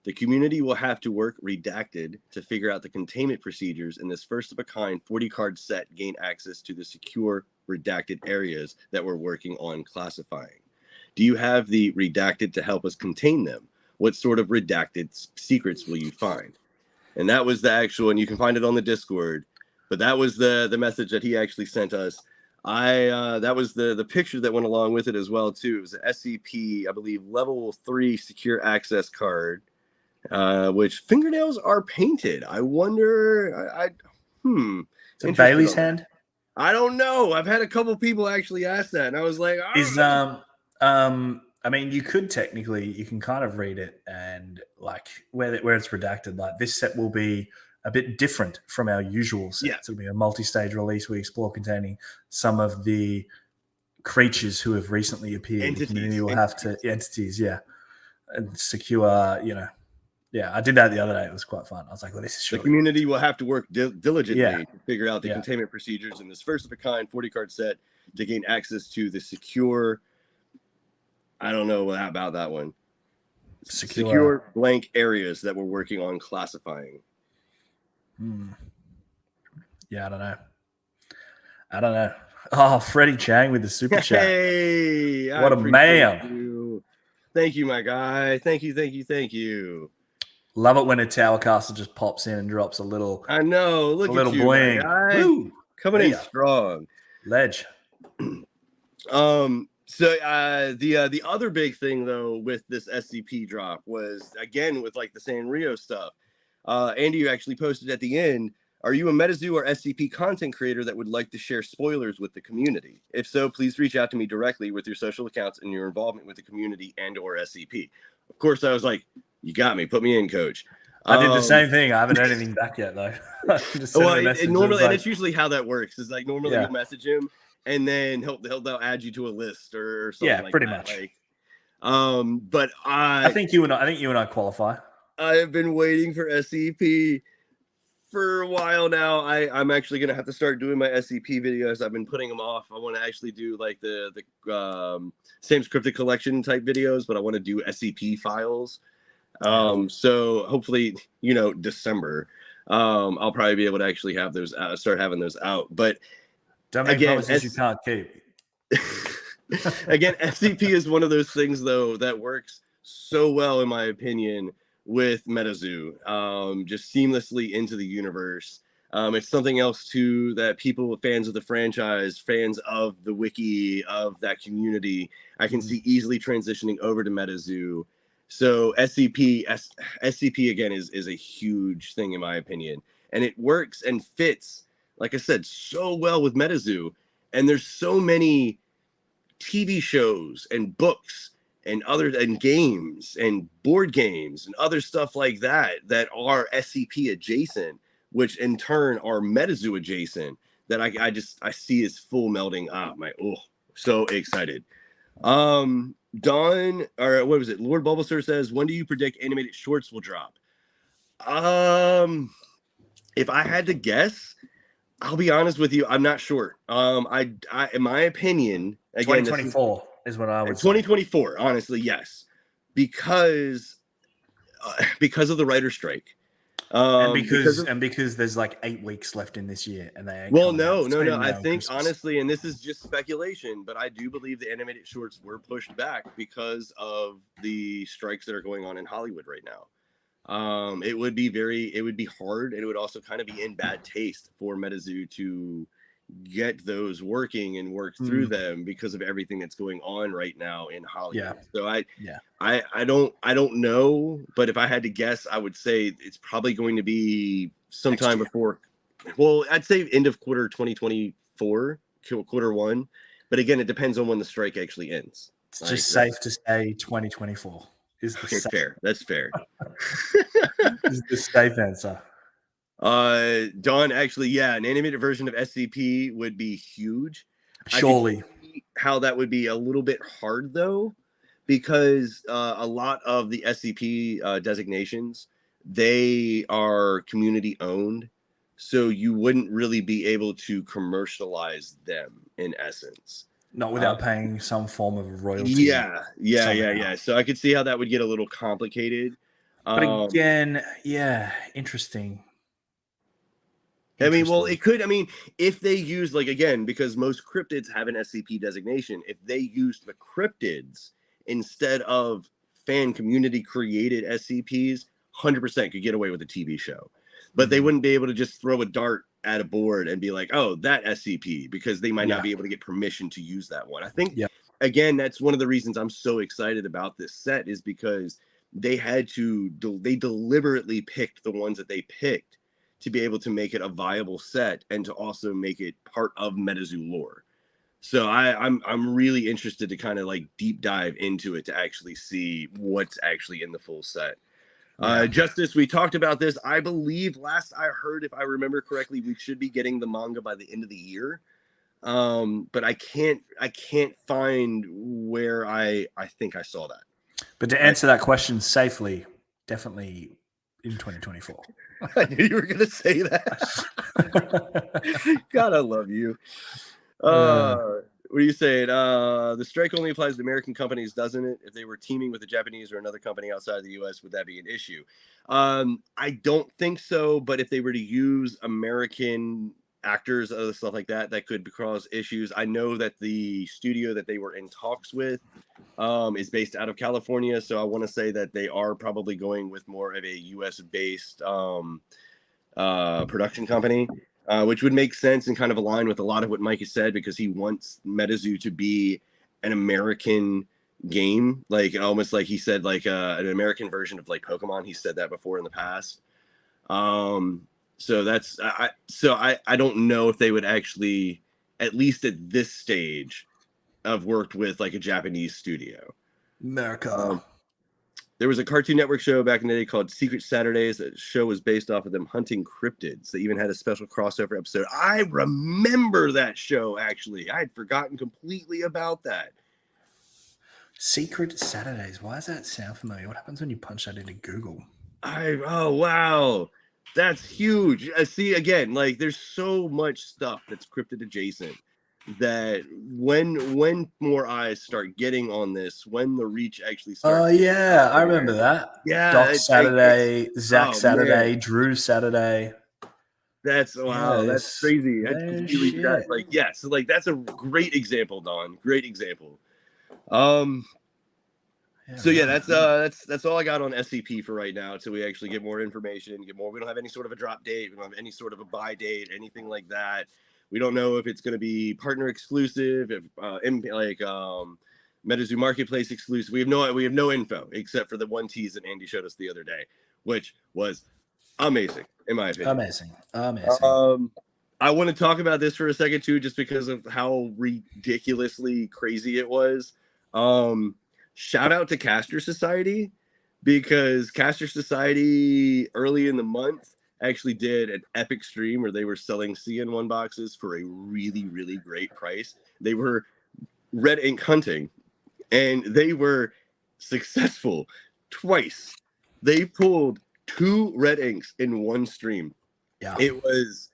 The community will have to work redacted to figure out the containment procedures in this first-of-a-kind 40-card set, gain access to the secure redacted areas that we're working on classifying. Do you have the redacted to help us contain them? What sort of redacted secrets will you find? And that was the actual, and you can find it on the Discord, but that was the message that he actually sent us. That was the picture that went along with it as well too. It was an SCP, I believe, level 3 secure access card, which fingernails are painted. I wonder,
It's a Bailey's hand?
I don't know. I've had a couple people actually ask that, and I was like,
is I mean, you can kind of read it and like where it's redacted, like this set will be a bit different from our usual sets.
Yeah.
It'll be a multi-stage release we explore containing some of the creatures who have recently appeared. The community will have to entities, and secure, Yeah, I did that the other day. It was quite fun. I was like, well, this is
the community will have to work diligently to figure out the containment procedures in this first of a kind 40 card set to gain access to the secure. I don't know about that one. Secure blank areas that we're working on classifying.
Yeah, I don't know. Oh, Freddie Chang with the super chat.
Hey,
what a man.
Thank you, my guy. Thank you.
Love it when a Tower Castle just pops in and drops a little.
I know. Look at you,
bling.
Woo! Coming in strong.
Ledge.
So the other big thing though with this SCP drop was again with like the Sanrio stuff. Andy, you actually posted at the end. Are you a MetaZoo or SCP content creator that would like to share spoilers with the community? If so, please reach out to me directly with your social accounts and your involvement with the community and or SCP. Of course, I was like, you got me. Put me in, coach.
I did the same thing. I haven't heard anything back yet, though.
Normally, and it's usually how that works. Is like normally you message him, and then they'll add you to a list or something. Yeah,
pretty much.
Like, but
I think you and I qualify.
I have been waiting for SCP for a while now. I'm actually gonna have to start doing my SCP videos. I've been putting them off. I want to actually do like the same scripted collection type videos, but I want to do SCP files. So hopefully, December, I'll probably be able to actually have those start having those out. But
don't make promises you can't keep.
Again, SCP is one of those things though that works so well, in my opinion, with MetaZoo, just seamlessly into the universe. It's something else too that people, fans of the franchise, fans of the wiki, of that community, I can see easily transitioning over to MetaZoo. So SCP again is a huge thing in my opinion, and it works and fits, like I said, so well with MetaZoo. And there's so many TV shows and books and games and board games and other stuff like that are SCP adjacent, which in turn are MetaZoo adjacent, that I see is full melding up. So excited. Don, or what was it? Lord Bulbasaur says, when do you predict animated shorts will drop? If I had to guess, I'll be honest with you, I'm not sure. I in my opinion, again,
2024 is what I would
2024, say. Honestly, yes. Because of the writer strike.
And because there's like 8 weeks left in this year, and they
no. I think Christmas. Honestly, and this is just speculation, but I do believe the animated shorts were pushed back because of the strikes that are going on in Hollywood right now. It would be hard, and it would also kind of be in bad taste for MetaZoo to get those working and work through them because of everything that's going on right now in Hollywood. So I don't know, but if I had to guess, I would say it's probably going to be sometime before. Well, I'd say end of quarter 2024, quarter one. But again, it depends on when the strike actually ends.
It's just safe to say 2024 is the safe.
Fair. That's fair.
Is the safe answer.
Don, actually, an animated version of SCP would be huge.
Surely.
How that would be a little bit hard though, because a lot of the SCP designations, they are community owned, so you wouldn't really be able to commercialize them in essence.
Not without paying some form of royalty.
Yeah. So I could see how that would get a little complicated.
But again, interesting.
I mean, well, it could. I mean, if they use because most cryptids have an SCP designation. If they used the cryptids instead of fan community created SCPs, 100% could get away with a TV show. But they wouldn't be able to just throw a dart at a board and be like, oh, that SCP, because they might not be able to get permission to use that one. I think, again, that's one of the reasons I'm so excited about this set, is because they deliberately picked the ones that they picked to be able to make it a viable set and to also make it part of MetaZoo lore. So I'm really interested to kind of like deep dive into it to actually see what's actually in the full set. Justice, we talked about this. I believe last I heard, if I remember correctly, we should be getting the manga by the end of the year. But I can't find where I think I saw that.
But to answer that question safely, definitely in 2024.
I knew you were going to say that. God, I love you. What are you saying? The strike only applies to American companies, doesn't it? If they were teaming with a Japanese or another company outside of the U.S., would that be an issue? I don't think so. But if they were to use American actors, other stuff like that, that could cause issues. I know that the studio that they were in talks with is based out of California, so I want to say that they are probably going with more of a U.S. based production company. Which would make sense and kind of align with a lot of what Mike has said, because he wants MetaZoo to be an American game, like almost like he said, like an American version of like Pokemon. He said that before in the past. So that's I don't know if they would actually, at least at this stage, have worked with like a Japanese studio.
America.
There was a Cartoon Network show back in the day called Secret Saturdays. That show was based off of them hunting cryptids. They even had a special crossover episode. I remember that show, actually. I had forgotten completely about that.
Secret Saturdays. Why does that sound familiar? What happens when you punch that into Google?
Oh, wow. That's huge. See, again, like there's so much stuff that's cryptid adjacent that when more eyes start getting on this, when the reach actually starts.
Oh yeah, I remember that.
Yeah,
Doc Saturday, Zach Saturday,
man.
Drew Saturday.
That's wow,
Yeah,
that's crazy. I completely forgot. Like, yeah, so like that's a great example, Don. Great example. So yeah, that's all I got on SCP for right now until we actually get more information, get more. We don't have any sort of a drop date, we don't have any sort of a buy date, anything like that. We don't know if it's going to be partner exclusive, if MetaZoo Marketplace exclusive. We have no info except for the one tease that Andy showed us the other day, which was amazing in my opinion.
Amazing.
I want to talk about this for a second too, just because of how ridiculously crazy it was. Shout out to Caster Society, because Caster Society early in the month actually did an epic stream where they were selling CN1 boxes for a really, really great price. They were red ink hunting, and they were successful twice. They pulled 2 red inks in one stream.
Yeah.
It was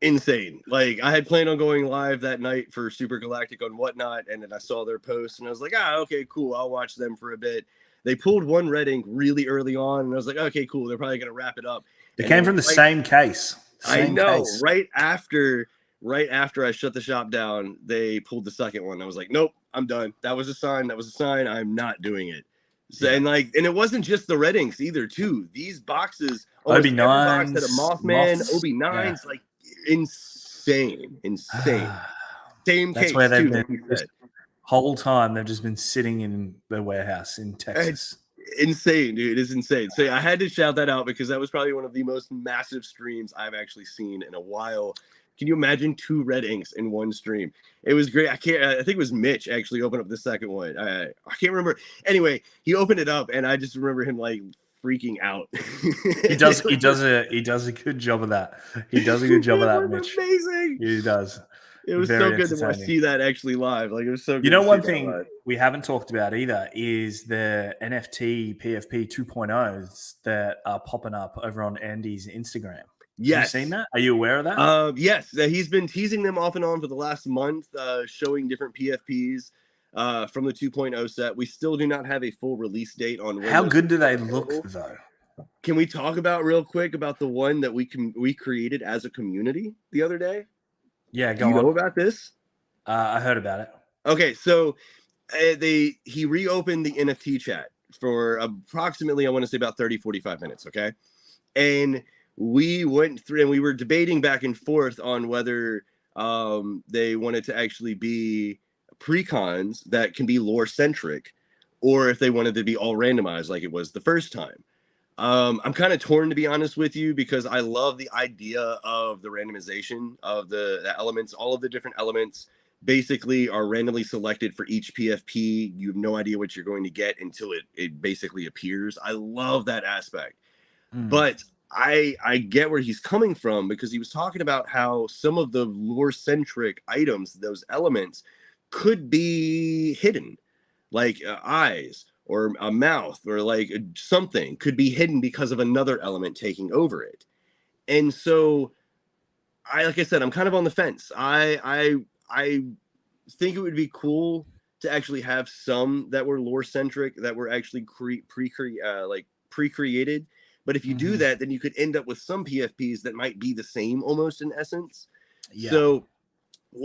insane. Like, I had planned on going live that night for Super Galactic on Whatnot, and then I saw their post and I was like, okay, cool, I'll watch them for a bit. They pulled 1 red ink really early on, and I was like, okay, cool, they're probably gonna wrap it up.
It came from the same case.
I know. Right after I shut the shop down, they pulled the second one. I was like, nope, I'm done. That was a sign. I'm not doing it. So, and it wasn't just the red inks either, too. These boxes,
OB9s,
box had a Mothman, OB9s, like insane. Same
That's
case,
where they've
too,
been this whole time. They've just been sitting in the warehouse in Texas.
Insane, dude. It's insane. So I had to shout that out because that was probably one of the most massive streams I've actually seen in a while. Can you imagine 2 red inks in one stream? It was great. I think it was Mitch actually opened up the second one. I can't remember. Anyway, he opened it up, and I just remember him like freaking out.
He does a good job of that. He does a good job of that, Mitch.
Amazing.
He does.
It was so good to see that actually live. Like, it was so good.
You know, one thing we haven't talked about either is the NFT PFP 2.0s that are popping up over on Andy's Instagram.
Yes.
Have you seen that? Are you aware of that?
Yes. He's been teasing them off and on for the last month, showing different PFPs from the 2.0 set. We still do not have a full release date on when.
How good do they look, though?
Can we talk about real quick about the one that we created as a community the other day?
Yeah,
do you know about this?
I heard about it.
Okay, so he reopened the NFT chat for approximately, I want to say about 30, 45 minutes, okay? And we went through and we were debating back and forth on whether they wanted to actually be precons that can be lore-centric, or if they wanted to be all randomized like it was the first time. I'm kind of torn, to be honest with you, because I love the idea of the randomization of the elements, all of the different elements basically are randomly selected for each PFP. You have no idea what you're going to get until it basically appears. I love that aspect. But I get where he's coming from, because he was talking about how some of the lore-centric items, those elements, could be hidden, like eyes or a mouth or like something could be hidden because of another element taking over it. And so like I said, I'm kind of on the fence. I think it would be cool to actually have some that were lore centric, that were actually pre-created. But if you do that, then you could end up with some PFPs that might be the same almost in essence. Yeah. So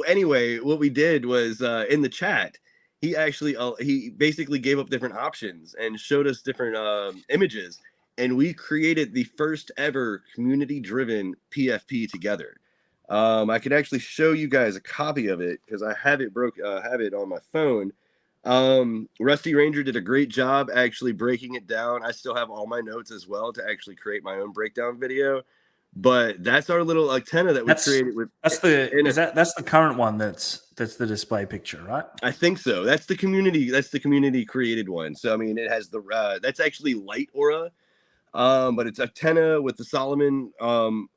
anyway, what we did was in the chat, he actually he basically gave up different options and showed us different images, and we created the first ever community driven PFP together. I can actually show you guys a copy of it because I have it have it on my phone. Rusty Ranger did a great job actually breaking it down. I still have all my notes as well to actually create my own breakdown video. But that's our little antenna that we created with.
That's the current one. That's the display picture, right?
I think so. That's the community. That's the community created one. So I mean, it has the that's actually light aura. But it's antenna with the Solomon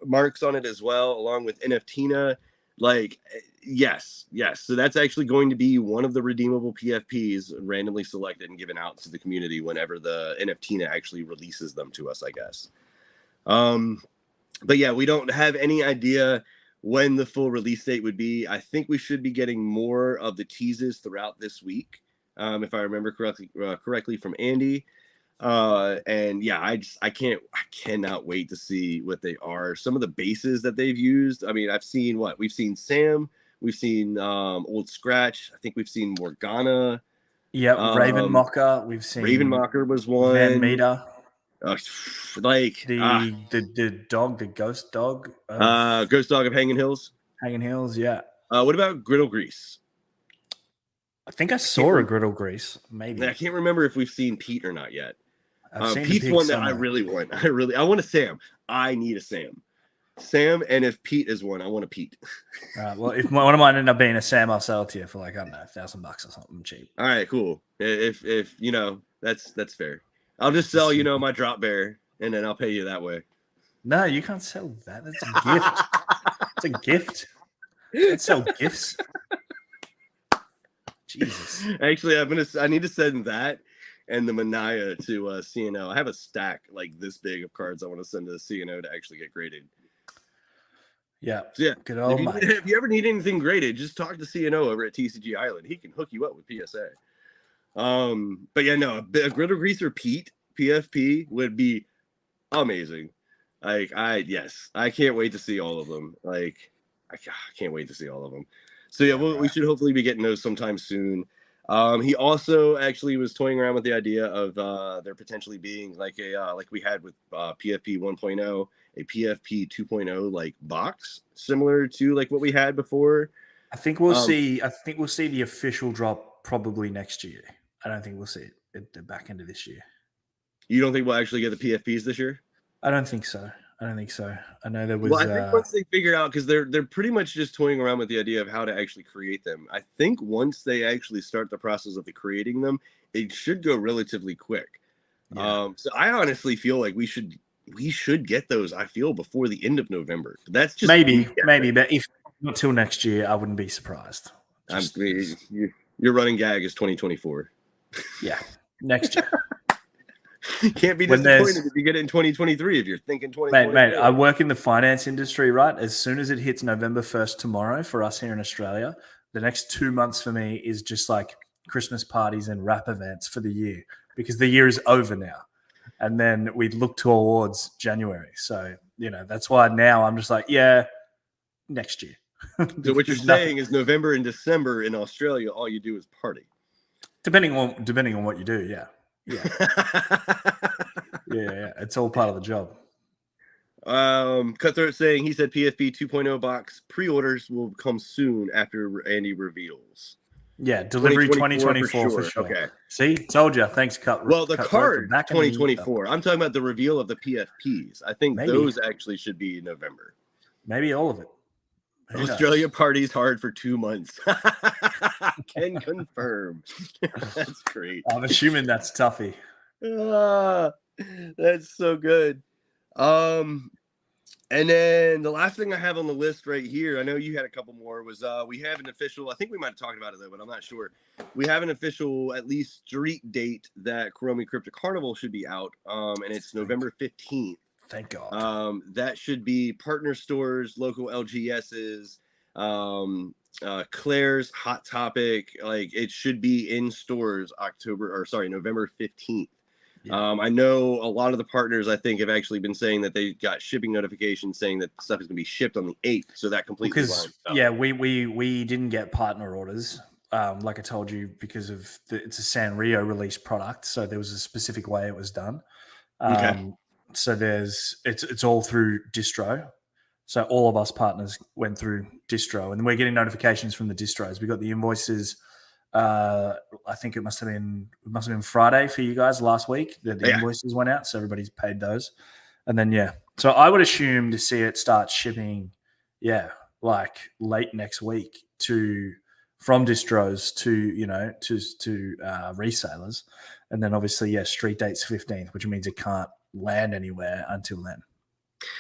marks on it as well, along with NFTina. Like, yes. So that's actually going to be one of the redeemable PFPs randomly selected and given out to the community whenever the NFTina actually releases them to us, I guess. But yeah, we don't have any idea when the full release date would be. I think we should be getting more of the teases throughout this week, if I remember correctly from Andy. And yeah, I cannot wait to see what they are. Some of the bases that they've used. I mean, we've seen Sam, we've seen Old Scratch. I think we've seen Morgana.
Yeah, Raven Mocker. We've seen
Raven Mocker was one.
Van Meter.
The
dog, the ghost dog.
Ghost dog of Hanging Hills.
Hanging Hills, yeah.
What about Griddle Grease?
I think I saw a Griddle Grease. Maybe
I can't remember if we've seen Pete or not yet.
Pete's
one that I really want. I want a Sam. I need a Sam. Sam, and if Pete is one, I want a Pete.
All right. Well, if one of mine end up being a Sam, I'll sell it to you for like, I don't know, $1,000 or something cheap.
All right, cool. If you know, that's fair. I'll just sell my drop bear, and then I'll pay you that way.
No, you can't sell that. That's a gift. It's a gift. Let's sell gifts. Jesus.
Actually, I need to send that and the Manaya to CNO. I have a stack like this big of cards I want to send to CNO to actually get graded.
Yeah.
So yeah.
Good old Mike.
If you ever need anything graded, just talk to CNO over at TCG Island. He can hook you up with PSA. But yeah, no, a Griddle Greaser Pete PFP would be amazing. Like I can't wait to see all of them. Like I can't wait to see all of them. So yeah, we should hopefully be getting those sometime soon. He also actually was toying around with the idea of there potentially being like a like we had with PFP 1.0, a PFP 2.0 like box similar to like what we had before.
I think we'll see. I think we'll see the official drop probably next year. I don't think we'll see it at the back end of this year.
You don't think we'll actually get the PFPs this year?
I don't think so. I know there was.
Well, I think once they figure out, because they're pretty much just toying around with the idea of how to actually create them. I think once they actually start the process of creating them, it should go relatively quick. Yeah. So I honestly feel like we should get those. I feel before the end of November. That's just
maybe, but if not till next year, I wouldn't be surprised.
Your running gag is 2024.
Yeah, next year.
Can't be disappointed if you get it in 2023 if you're thinking 2023.
Mate, I work in the finance industry, right? As soon as it hits November 1st tomorrow for us here in Australia, the next 2 months for me is just like Christmas parties and rap events for the year, because the year is over now. And then we look towards January. So, that's why now I'm just like, yeah, next year.
So what you're saying is November and December in Australia, all you do is party.
Depending on what you do, yeah. Yeah. yeah, it's all part of the job.
Cutthroat saying, he said PFP 2.0 box pre-orders will come soon after Andy reveals.
Yeah, delivery 2024 for sure.
Okay.
See, told you. Thanks, Cutthroat.
Well, the card 2024. I'm talking about the reveal of the PFPs. I think those actually should be in November.
Maybe all of it.
Australia parties hard for 2 months. Can confirm. That's great.
I'm assuming that's Tuffy.
That's so good. And then the last thing I have on the list right here, I know you had a couple more, was we have an official, I think we might have talked about it though, but I'm not sure. We have an official, at least street date that Kuromi Crypto Carnival should be out. And it's November 15th.
Thank God.
That should be partner stores, local LGSs, Claire's, Hot Topic. Like it should be in stores November 15th. Yeah. I know a lot of the partners, I think, have actually been saying that they got shipping notifications saying that stuff is going to be shipped on the 8th. So that completely
lines up. Yeah, we didn't get partner orders, like I told you, because of it's a Sanrio released product. So there was a specific way it was done. Okay. So it's all through distro. So all of us partners went through distro, and we're getting notifications from the distros. We got the invoices. I think it must have been Friday for you guys last week that the invoices went out, so everybody's paid those. And then so I would assume to see it start shipping, like late next week from distros to resellers, and then obviously street date's 15th, which means it can't land anywhere until then.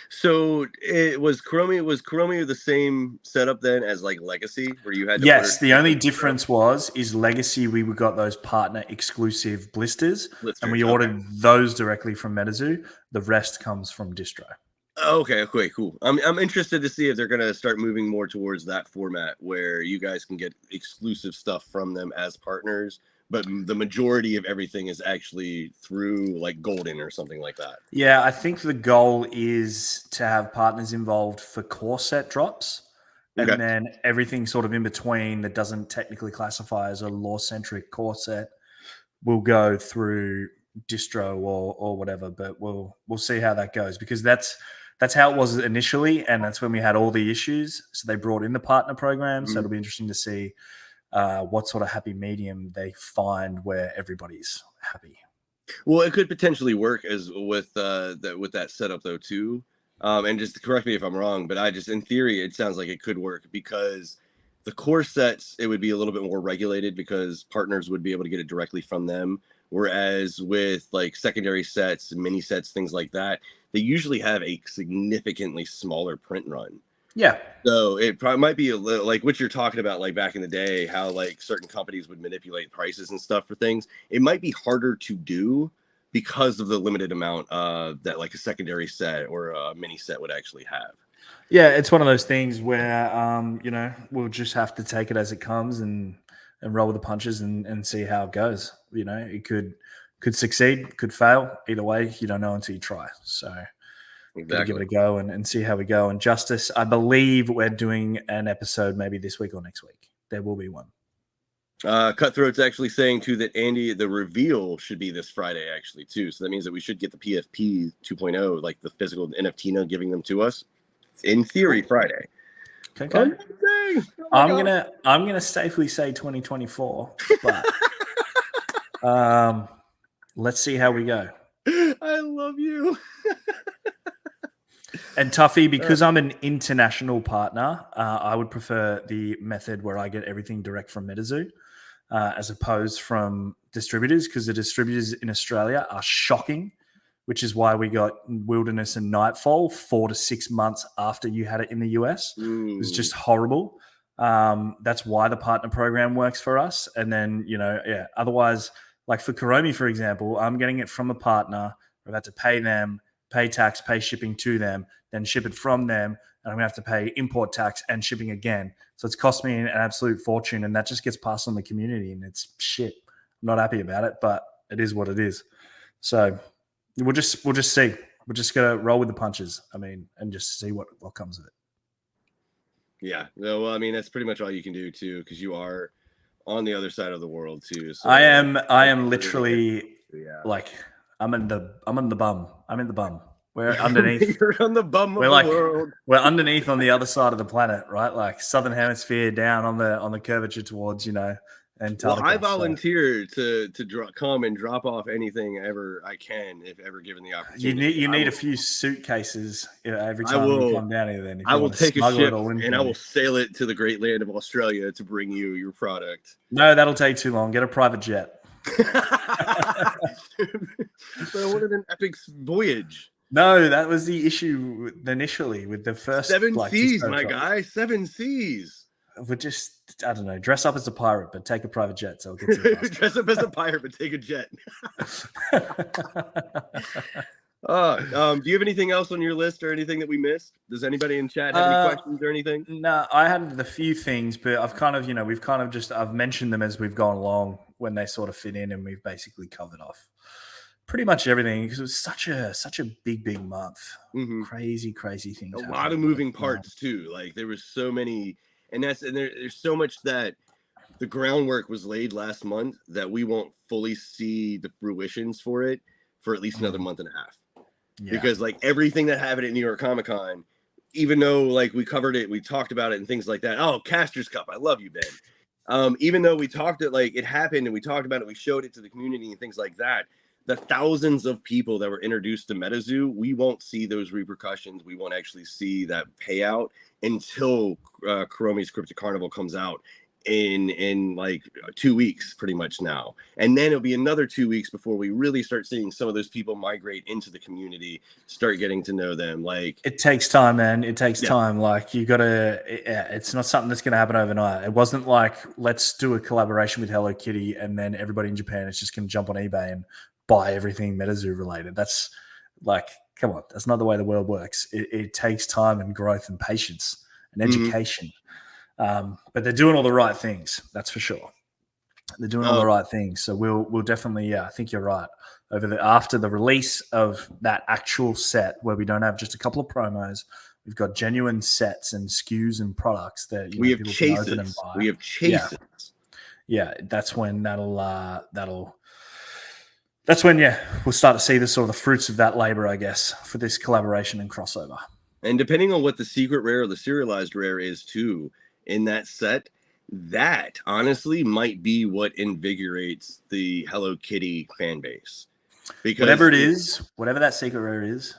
So it was Kuromi the same setup then as like Legacy, where you had to
yes. The only difference is Legacy. We got those partner exclusive blisters and we ordered those directly from MetaZoo. The rest comes from distro.
Okay, cool. I'm interested to see if they're going to start moving more towards that format where you guys can get exclusive stuff from them as partners, but the majority of everything is actually through like Golden or something like that.
Yeah, I think the goal is to have partners involved for core set drops, and then everything sort of in between that doesn't technically classify as a lore-centric core set will go through distro or whatever. But we'll see how that goes, because that's how it was initially, and that's when we had all the issues. So they brought in the partner program. So it'll be interesting to see what sort of happy medium they find where everybody's happy.
Well, it could potentially work as with that setup though too. And just correct me if I'm wrong, but in theory, it sounds like it could work because the core sets, it would be a little bit more regulated because partners would be able to get it directly from them. Whereas with like secondary sets, mini sets, things like that, they usually have a significantly smaller print run.
Yeah.
So it probably might be a little like what you're talking about, like back in the day, how like certain companies would manipulate prices and stuff for things. It might be harder to do because of the limited amount that like a secondary set or a mini set would actually have.
Yeah, it's one of those things where we'll just have to take it as it comes and roll with the punches and see how it goes. It could succeed, could fail. Either way, you don't know until you try. So gotta give it a go and see how we go. And Justice, I believe we're doing an episode maybe this week or next week. There will be one.
Cutthroat's actually saying too that Andy, the reveal should be this Friday actually too. So that means that we should get the PFP 2.0, like the physical NFT giving them to us in theory Friday.
Okay. I'm gonna safely say 2024, but let's see how we go.
I love you.
And Tuffy, because I'm an international partner, I would prefer the method where I get everything direct from MetaZoo as opposed from distributors, because the distributors in Australia are shocking, which is why we got Wilderness and Nightfall 4 to 6 months after you had it in the US. It was just horrible. That's why the partner program works for us. And then, otherwise, like for Kuromi, for example, I'm getting it from a partner. I've had to pay them, pay tax, pay shipping to them, then ship it from them, and I'm going to have to pay import tax and shipping again. So it's cost me an absolute fortune, and that just gets passed on the community, and it's shit. I'm not happy about it, but it is what it is. So we'll just see. We're just going to roll with the punches, and just see what comes of it.
Yeah. No, well, that's pretty much all you can do too, because you are on the other side of the world too. So
I am literally like I'm in the bum. I'm in the bum. We're underneath.
You're on the bum of the world.
We're underneath on the other side of the planet, right? Like southern hemisphere down on the curvature towards and
Well, I
Tartacus,
volunteer to come and drop off anything ever I can, if ever given the opportunity.
You need a few suitcases every
I
time you
will.
come down here. Then if
I
you
will
want to
take a
smuggle it
ship
all in,
and I will sail it to the great land of Australia to bring you your product.
No, that'll take too long. Get a private jet.
But I wanted an epic voyage.
No, that was the issue initially with the first
7 seas,
Disco
my
truck.
guy. 7 seas.
We're just, I don't know, dress up as a pirate, but take a private jet so it gets you faster.
Dress up as a pirate, but take a jet. Do you have anything else on your list or anything that we missed? Does anybody in chat have any questions or anything?
No, I had the few things, but I've kind of, I've mentioned them as we've gone along when they sort of fit in, and we've basically covered off pretty much everything because it was such a big month.
Mm-hmm.
Crazy things.
A lot of moving parts too. Like there was so many, and there's so much that the groundwork was laid last month that we won't fully see the fruitions for it for at least another month and a half. Yeah. Because like everything that happened at New York Comic Con, even though like we covered it, we talked about it and things like that. Oh, Caster's Cup, I love you, Ben. Even though we talked it, like it happened and we talked about it, we showed it to the community and things like that. The thousands of people that were introduced to MetaZoo, we won't see those repercussions. We won't actually see that payout until Kuromi's Cryptic Carnival comes out in like 2 weeks pretty much now, and then it'll be another 2 weeks before we really start seeing some of those people migrate into the community, start getting to know them. Like
it takes time, man. It takes time. Like you gotta, it's not something that's gonna happen overnight. It wasn't like let's do a collaboration with Hello Kitty and then everybody in Japan is just gonna jump on eBay and buy everything MetaZoo related. That's like, come on, that's not the way the world works. It takes time and growth and patience and education. But they're doing all the right things. That's for sure. They're doing all the right things. So we'll definitely, I think you're right. After the release of that actual set where we don't have just a couple of promos, we've got genuine sets and SKUs and products that
we have chases. Can open and buy. We have chases.
Yeah, that's when that's when we'll start to see the sort of the fruits of that labor, I guess, for this collaboration and crossover.
And depending on what the secret rare or the serialized rare is too in that set, that honestly might be what invigorates the Hello Kitty fan base. Because
whatever that secret rare is,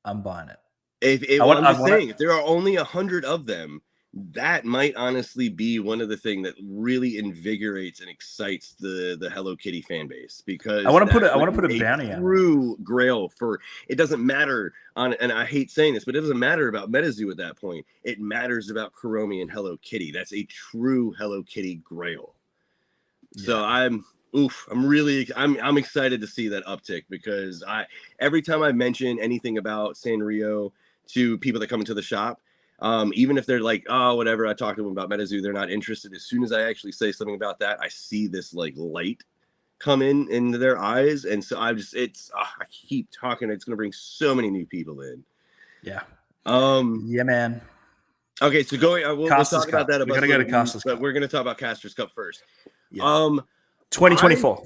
I'm buying it.
If there are only 100 of them, that might honestly be one of the things that really invigorates and excites the Hello Kitty fan base, because
I want to put a bounty on
true grail for it. Doesn't matter and I hate saying this, but it doesn't matter about MetaZoo at that point. It matters about Kuromi and Hello Kitty. That's a true Hello Kitty grail. So I'm excited to see that uptick, because every time I mention anything about Sanrio to people that come into the shop, even if they're like, oh, whatever, I talked to them about MetaZoo, they're not interested. As soon as I actually say something about that, I see this like light come into their eyes. And so I keep talking. It's going to bring so many new people in.
Yeah.
Yeah,
man.
Okay. So we'll talk about that.
We're going to go to Caster's Cup.
But we're going to talk about Caster's Cup first.
Yeah. 2024.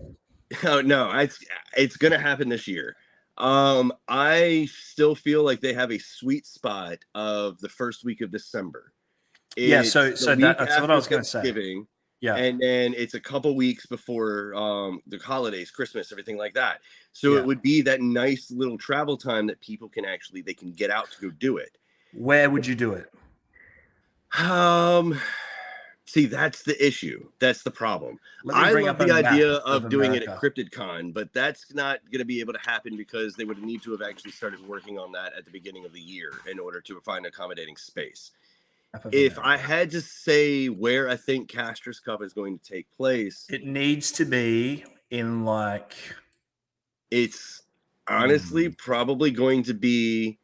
No, it's going to happen this year. I still feel like they have a sweet spot of the first week of December.
So that's what I was going to say. Yeah,
and then it's a couple weeks before the holidays, Christmas, everything like that. So it would be that nice little travel time that people can get out to go do it.
Where would you do it?
See, that's the issue. That's the problem. I love the idea of doing it at CryptidCon, but that's not going to be able to happen because they would need to have actually started working on that at the beginning of the year in order to find accommodating space. If I had to say where I think Caster's Cup is going to take place,
it needs to be in
it's honestly probably going to be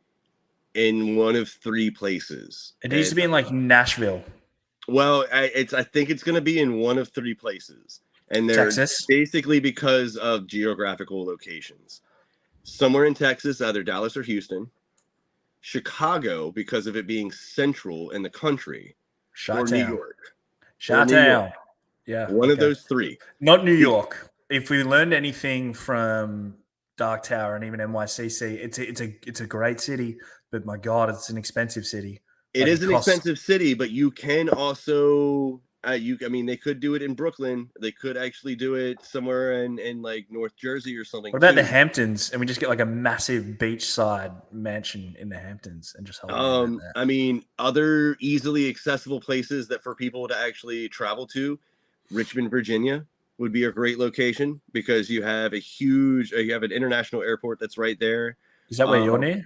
in one of 3 places.
It needs to be in Nashville.
Well, I think it's going to be in one of 3 places, and they're
Texas,
basically because of geographical locations. Somewhere in Texas, either Dallas or Houston, Chicago because of it being central in the country, or New York.
Chi-town. Yeah,
one of those 3.
Not New York. If we learned anything from Dark Tower and even NYCC, it's a great city, but my God, it's an expensive city.
It is an expensive city, but you can also I mean, they could do it in Brooklyn. They could actually do it somewhere in like North Jersey or something.
What about
too.
the Hamptons? And we just get like a massive beachside mansion in the Hamptons and just hold an event there.
I mean, other easily accessible places that for people to actually travel to, Richmond, Virginia would be a great location because you have you have an international airport that's right there.
Is that where you're near?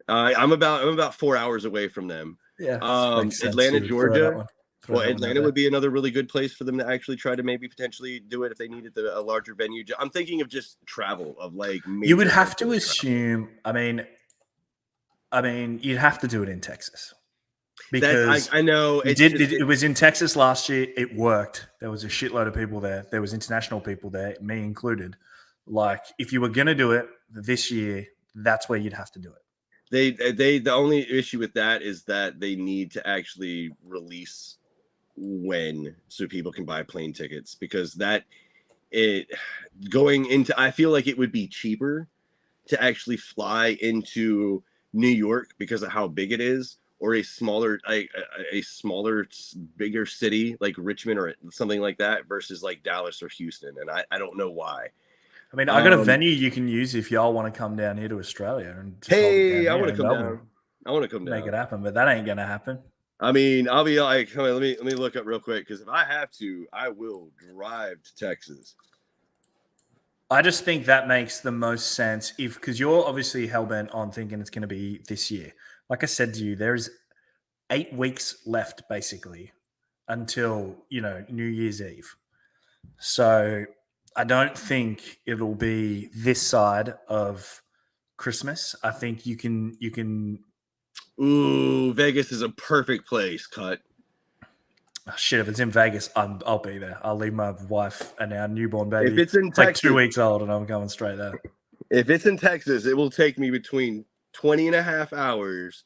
I'm about 4 hours away from them.
Yeah, makes sense.
Atlanta, Georgia. Atlanta
would
would be another really good place for them to actually try to maybe potentially do it if they needed a larger venue. I'm thinking of just travel of like.
You would have to assume. I mean, you'd have to do it in Texas because
I know
it was in Texas last year. It worked. There was a shitload of people there. There was international people there, me included. Like, if you were going to do it this year, that's where you'd have to do it.
The only issue with that is that they need to actually release when so people can buy plane tickets because I feel like it would be cheaper to actually fly into New York because of how big it is, or a smaller bigger city like Richmond or something like that versus like Dallas or Houston. And I don't know why.
I mean, I got a venue you can use if y'all want to come down here to Australia and just
I want to come down. I want to come down.
Make it happen, but that ain't gonna happen.
I mean, I'll be like, let me look up real quick because if I have to, I will drive to Texas.
I just think that makes the most sense because you're obviously hellbent on thinking it's going to be this year. Like I said to you, there's 8 weeks left basically until New Year's Eve. So I don't think it'll be this side of Christmas. I think you can.
Ooh, Vegas is a perfect place, Cut.
Oh, shit, if it's in Vegas, I'll be there. I'll leave my wife and our newborn baby.
If it's in Texas,
like 2 weeks old, and I'm going straight there.
If it's in Texas, it will take me between 20 and a half hours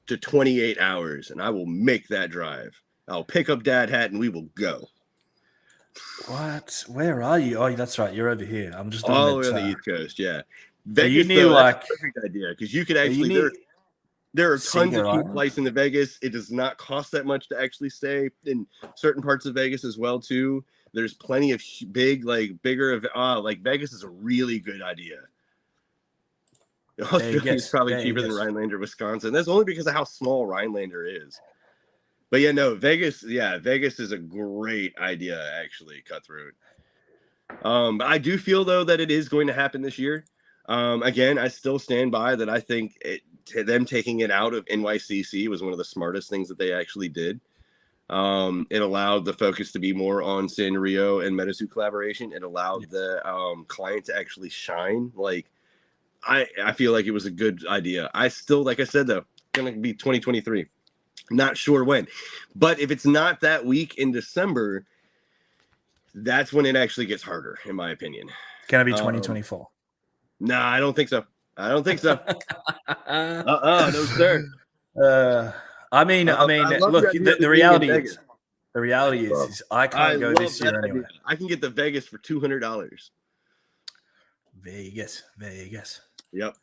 to 28 hours, and I will make that drive. I'll pick up Dad Hat, and we will go.
What? Where are you? Oh, that's right. You're over here. I'm just
all the way on the East Coast. Yeah,
Vegas. That's
a perfect idea because you could actually. There are tons of cheap flights into Vegas. It does not cost that much to actually stay in certain parts of Vegas as well, too. There's plenty of bigger. Vegas is a really good idea. Australia is probably cheaper than Rhinelander, Wisconsin. That's only because of how small Rhinelander is. But yeah, no, Vegas is a great idea, actually, Cutthroat. But I do feel, though, that it is going to happen this year. Again, I still stand by that. I think them taking it out of NYCC was one of the smartest things that they actually did. It allowed the focus to be more on Sanrio and MetaZoo collaboration. It allowed the client to actually shine. Like, I feel like it was a good idea. I still, like I said, though, going to be 2023. Not sure when. But if it's not that week in December, that's when it actually gets harder, in my opinion.
It's going to be 2024.
No, I don't think so. No, sir.
I mean, look, the reality is I can't go this year anyway.
I can get the Vegas for $200.
Vegas.
Yep.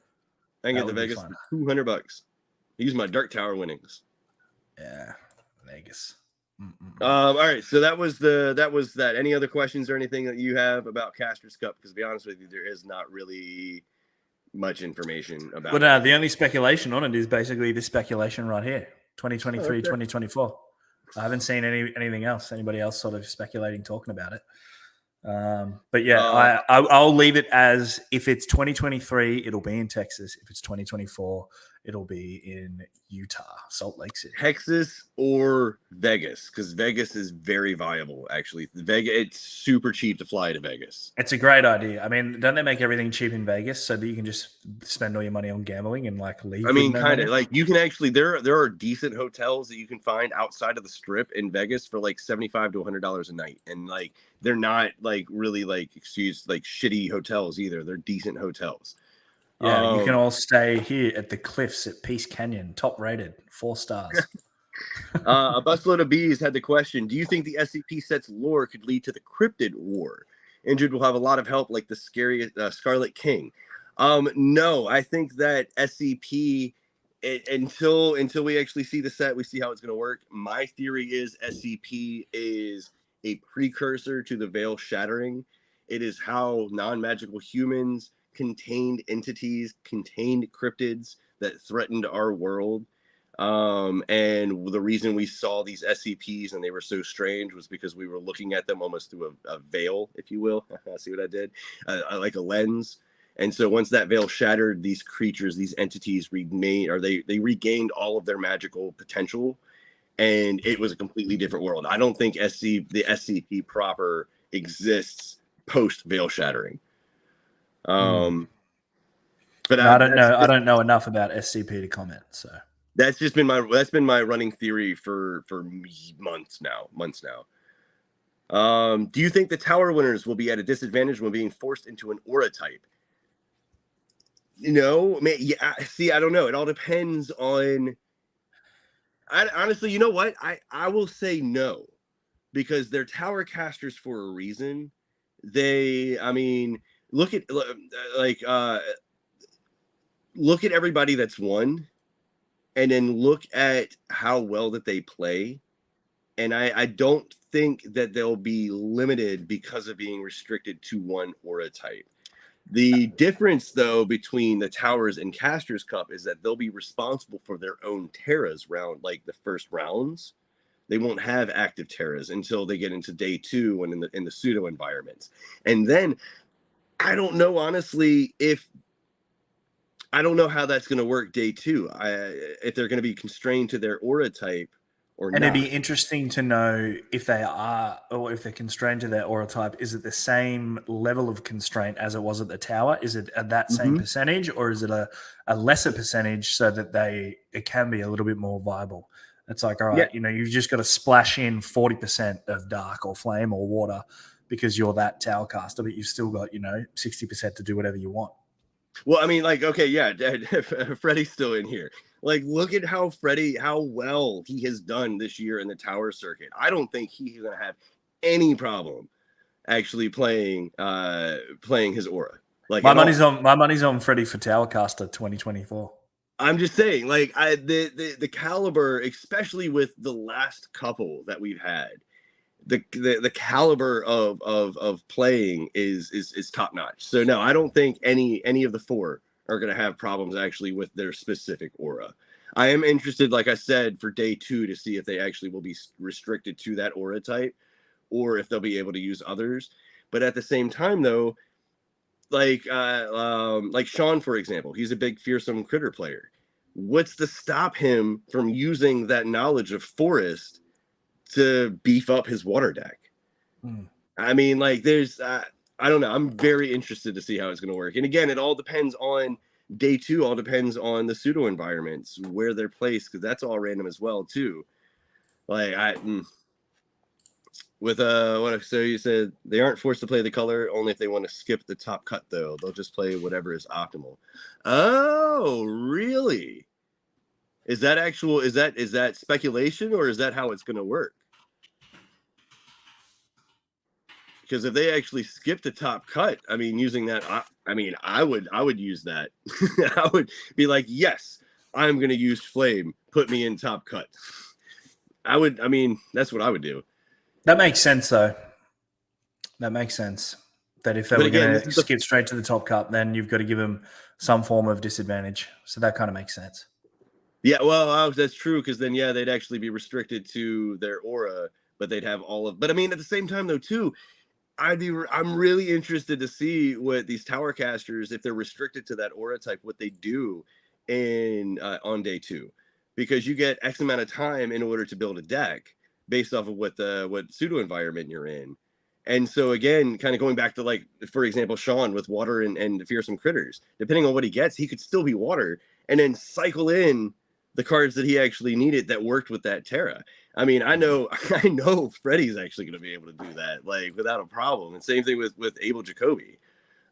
I can get the Vegas for $200. Use my Dark Tower winnings.
Yeah, Vegas.
All right, so that was that. Any other questions or anything that you have about Caster's Cup? Because to be honest with you, there is not really much information about it.
The only speculation on it is basically this speculation right here, 2023, 2024. I haven't seen anything else, anybody else sort of speculating, talking about it. But yeah, I'll leave it as if it's 2023, it'll be in Texas. If it's 2024, it'll be in Utah, Salt Lake City.
Texas or Vegas, because Vegas is very viable, actually. It's super cheap to fly to Vegas.
It's a great idea. I mean, don't they make everything cheap in Vegas so that you can just spend all your money on gambling and leave?
I mean, kind of. Like, you can actually, there are decent hotels that you can find outside of the strip in Vegas for $75 to $100 a night. And they're not really shitty hotels either. They're decent hotels.
Yeah, you can all stay here at the Cliffs at Peace Canyon, top rated, 4 stars.
A busload of bees had the question: do you think the SCP set's lore could lead to the Cryptid War? Injured will have a lot of help, like the scary Scarlet King. No, I think that SCP until we actually see the set, we see how it's going to work. My theory is SCP is a precursor to the Veil Shattering. It is how non-magical humans contained entities, contained cryptids that threatened our world. And the reason we saw these SCPs and they were so strange was because we were looking at them almost through a veil, if you will. See what I did? Like a lens. And so once that veil shattered, these creatures, these entities they regained all of their magical potential, and it was a completely different world. I don't think the SCP proper exists post veil shattering. But
no, I don't know. I don't know enough about SCP to comment. So
that's been my running theory for months now. Do you think the tower winners will be at a disadvantage when being forced into an aura type? Yeah. See, I don't know. It all depends on. Honestly, you know what? I will say no, because they're tower casters for a reason. Look at look at everybody that's won, and then look at how well that they play. And I don't think that they'll be limited because of being restricted to one aura type. The difference, though, between the Towers and Casters Cup is that they'll be responsible for their own Terras round, like the first rounds. They won't have active Terras until they get into day 2 and in the pseudo environments. And then I don't know, honestly, I don't know how that's going to work day 2. If they're going to be constrained to their aura type.
And it'd be interesting to know if they are, or if they're constrained to their aura type. Is it the same level of constraint as it was at the tower? Is it at that same percentage, or is it a lesser percentage so that it can be a little bit more viable? It's like, all right, you've just got to splash in 40% of dark or flame or water because you're that tower caster, but you've still got 60% to do whatever you want.
Well, I mean, okay, yeah, Freddie's still in here. Look at how well he has done this year in the tower circuit. I don't think he's going to have any problem actually playing his aura.
My money's on Freddie for Towercaster 2024.
I'm just saying, the caliber, especially with the last couple that we've had, the caliber of playing is top notch. So no, I don't think any of the 4 are going to have problems actually with their specific aura. I am interested, like I said, for day 2 to see if they actually will be restricted to that aura type or if they'll be able to use others. But at the same time, though, like Sean, for example, he's a big fearsome critter player. What's to stop him from using that knowledge of forest to beef up his water deck? I mean, there's I don't know. I'm very interested to see how it's going to work. And again, it all depends on day 2. All depends on the pseudo environments, where they're placed, because that's all random as well too. So you said they aren't forced to play the color, only if they want to skip the top cut, though. They'll just play whatever is optimal. Oh, really? Is that speculation, or is that how it's going to work? Because if they actually skip the top cut, I mean, using that, I would use that. I would be like, yes, I'm going to use flame. Put me in top cut. That's what I would do.
That makes sense, though. That makes sense. That if they were going to skip straight to the top cut, then you've got to give them some form of disadvantage. So that kind of makes sense.
Yeah, well, that's true, because then, they'd actually be restricted to their aura, but they'd have all of... But, I mean, at the same time, though, too, I'm really interested to see what these tower casters, if they're restricted to that aura type, what they do on day 2. Because you get X amount of time in order to build a deck based off of what pseudo environment you're in. And so again, kind of going back to, for example, Sean with water and fearsome critters, depending on what he gets, he could still be water and then cycle in the cards that he actually needed that worked with that Terra. I mean, I know Freddie's actually going to be able to do that, without a problem. And same thing with Abel Jacoby.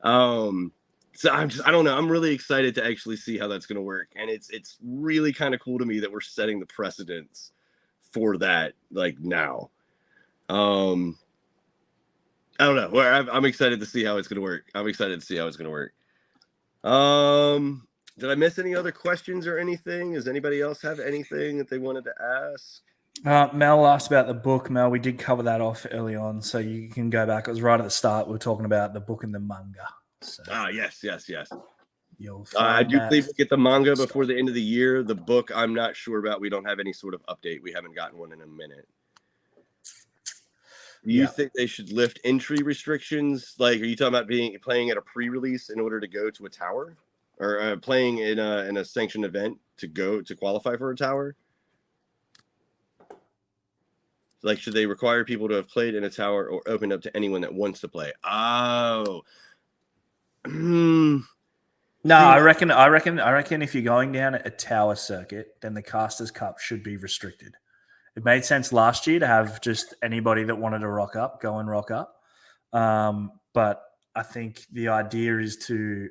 So I don't know. I'm really excited to actually see how that's going to work. And it's really kind of cool to me that we're setting the precedents for that, now. I don't know. I'm excited to see how it's going to work. Did I miss any other questions or anything? Does anybody else have anything that they wanted to ask?
Mel asked about the book. Mel, we did cover that off early on, so you can go back. It was right at the start. We were talking about the book and the manga. So
Yes.
you'll
I
find
do
that.
believe we'll get the manga before the end of the year. The book, I'm not sure about. We don't have any sort of update. We haven't gotten one in a minute. Do you think they should lift entry restrictions? Like, are you talking about playing at a pre-release in order to go to a tower, or playing in a sanctioned event to qualify for a tower? Like, should they require people to have played in a tower or open up to anyone that wants to play? Oh.
No, I reckon if you're going down a tower circuit, then the Casters Cup should be restricted. It made sense last year to have just anybody that wanted to rock up, go and rock up. But I think the idea is to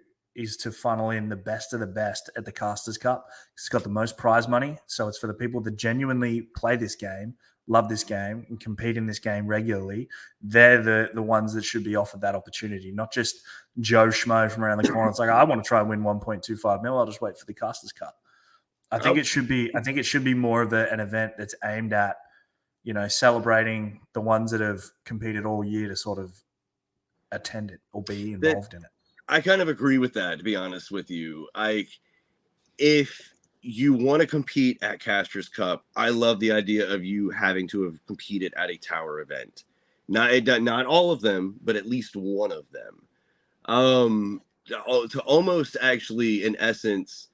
funnel in the best of the best at the Casters Cup. It's got the most prize money. So it's for the people that genuinely play this game, love this game, and compete in this game regularly. They're the ones that should be offered that opportunity, not just Joe Schmo from around the corner. It's like, I want to try and win 1.25 mil. I'll just wait for the Casters Cup. I think it should be more of an event that's aimed at, celebrating the ones that have competed all year to sort of attend it or be involved in it.
I kind of agree with that, to be honest with you. If you want to compete at Casters Cup, I love the idea of you having to have competed at a tower event. Not all of them, but at least one of them. To almost actually, in essence,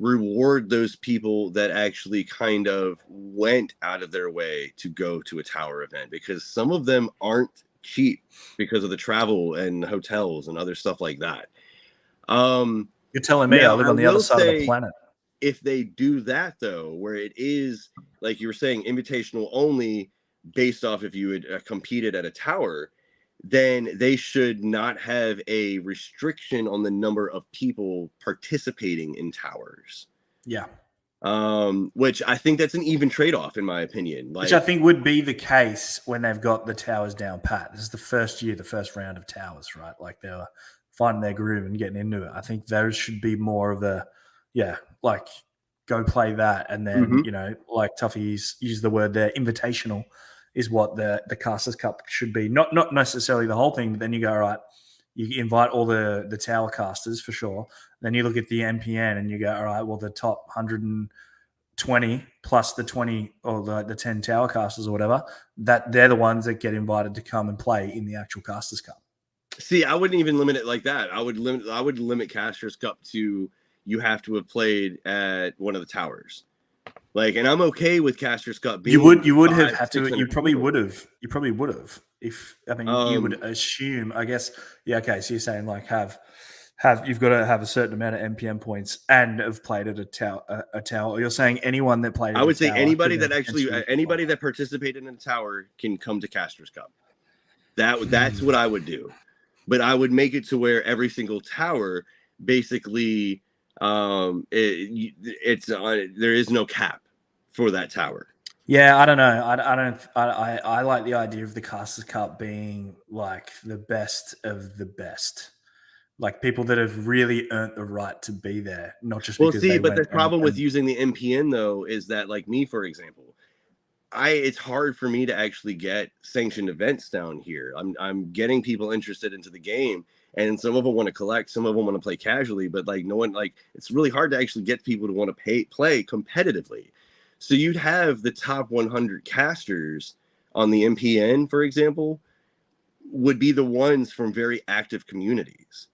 reward those people that actually kind of went out of their way to go to a tower event, because some of them aren't cheap because of the travel and hotels and other stuff like that.
You're telling me I live on the other side of the planet.
If they do that, though, where it is, like you were saying, invitational only based off if you had competed at a tower, then they should not have a restriction on the number of people participating in towers.
Yeah.
Which I think that's an even trade-off, in my opinion.
Which I think would be the case when they've got the towers down pat. This is the first round of towers, right? Like they're finding their groove and getting into it. I think those should be more of like go play that, and then like Tuffy's used the word there, invitational is what the Casters Cup should be. Not necessarily the whole thing, but then you go, all right, you invite all the tower casters for sure. Then you look at the MPN and you go, all right, well, the top 120 plus the 20 or the 10 tower casters or whatever, that they're the ones that get invited to come and play in the actual Casters Cup.
See, I wouldn't even limit it like that. I would limit Casters Cup to you have to have played at one of the towers. Like, and I'm okay with Casters Cup being.
You would have had to. You probably would have. You would assume. I guess. Yeah. Okay. So you're saying like have you've got to have a certain amount of MPM points and have played at a tower. You're saying anyone that played.
I would say anybody that participated in a tower can come to Casters Cup. That's what I would do, but I would make it to where every single tower basically. There is no cap for that tower.
Yeah, I don't know. I like the idea of the Casters Cup being like the best of the best, like people that have really earned the right to be there, not just because. Well, see,
but the problem with using the MPN though is that, like me, for example, it's hard for me to actually get sanctioned events down here. I'm getting people interested into the game. And some of them want to collect, some of them want to play casually, but like no one, like it's really hard to actually get people to want to play competitively. So you'd have the top 100 casters on the MPN, for example, would be the ones from very active communities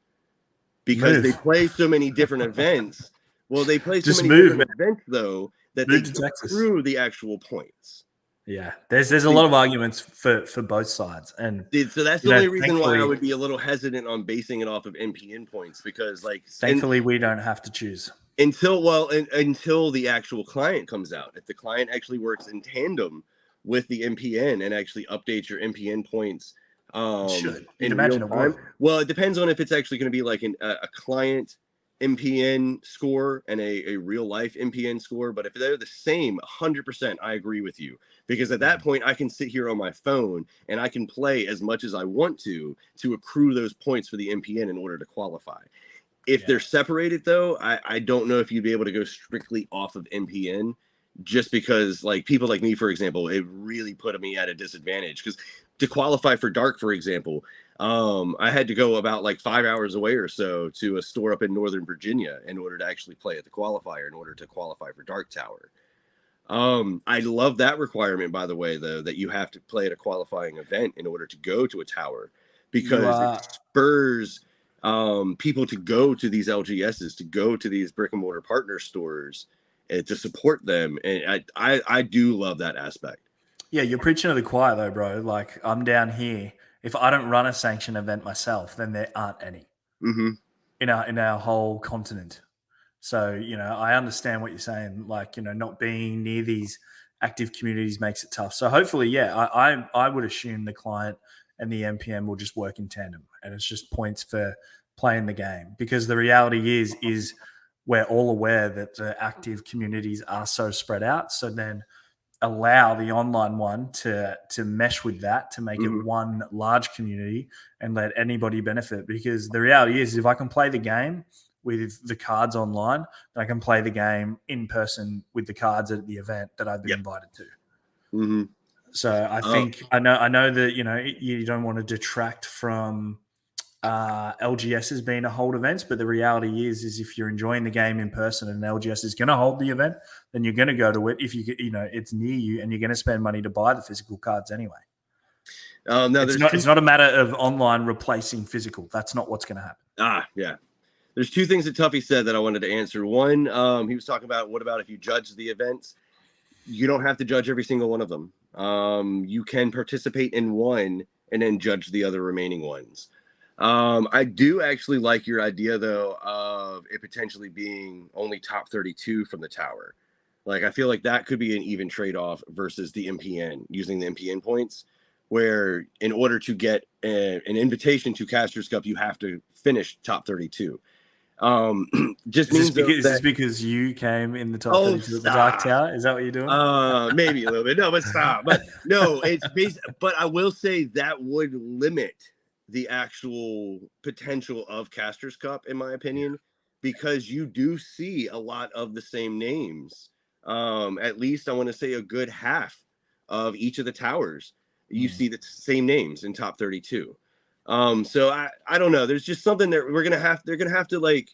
because they play so many different events. Well, they play so many different events though that they accrue the actual points.
Yeah, there's a lot of arguments for both sides, and
so that's the only reason why I would be a little hesitant on basing it off of MPN points, because like
thankfully we don't have to choose
until the actual client comes out. If the client actually works in tandem with the MPN and actually updates your MPN points,
in real time.
Well, it depends on if it's actually going to be like a client MPN score and a real life MPN score. But if they're the same, 100%, I agree with you. Because at that point, I can sit here on my phone and I can play as much as I want to accrue those points for the MPN in order to qualify. If they're separated, though, I don't know if you'd be able to go strictly off of MPN, just because, like, people like me, for example, it really put me at a disadvantage. Because to qualify for Dark, for example, I had to go about like 5 hours away or so to a store up in Northern Virginia in order to actually play at the qualifier in order to qualify for Dark Tower. I love that requirement, by the way, though, that you have to play at a qualifying event in order to go to a tower, because it spurs people to go to these LGSs, to go to these brick and mortar partner stores, and to support them. And I do love that aspect.
Yeah, you're preaching to the choir, though, bro. Like, I'm down here. If I don't run a sanctioned event myself, then there aren't any in our whole continent. So, I understand what you're saying. Like, not being near these active communities makes it tough. So hopefully, I would assume the client and the MPM will just work in tandem, and it's just points for playing the game. Because the reality is we're all aware that the active communities are so spread out. So then allow the online one to mesh with that, to make it one large community and let anybody benefit. Because the reality is, if I can play the game with the cards online, then I can play the game in person with the cards at the event that I've been invited to. So I think I know that you don't want to detract from LGS being a hold events, but the reality is if you're enjoying the game in person and LGS is going to hold the event, then you're going to go to it if it's near you, and you're going to spend money to buy the physical cards anyway.
No,
it's not a matter of online replacing physical. That's not what's going to happen.
Yeah. There's two things that Tuffy said that I wanted to answer. One, he was talking about, what about if you judge the events? You don't have to judge every single one of them. You can participate in one and then judge the other remaining ones. I do actually like your idea, though, of it potentially being only top 32 from the tower. Like, I feel like that could be an even trade-off versus the MPN, using the MPN points, where in order to get an invitation to Casters Cup, you have to finish top 32. Is
this because you came in the top 32 at the Dark Tower? Is that what you're doing?
Maybe a little bit. No, but stop. But no, it's based. But I will say that would limit the actual potential of Casters Cup, in my opinion, because you do see a lot of the same names. At least I want to say a good half of each of the towers, you see the same names in top 32. So I don't know. There's just something that they're gonna have to like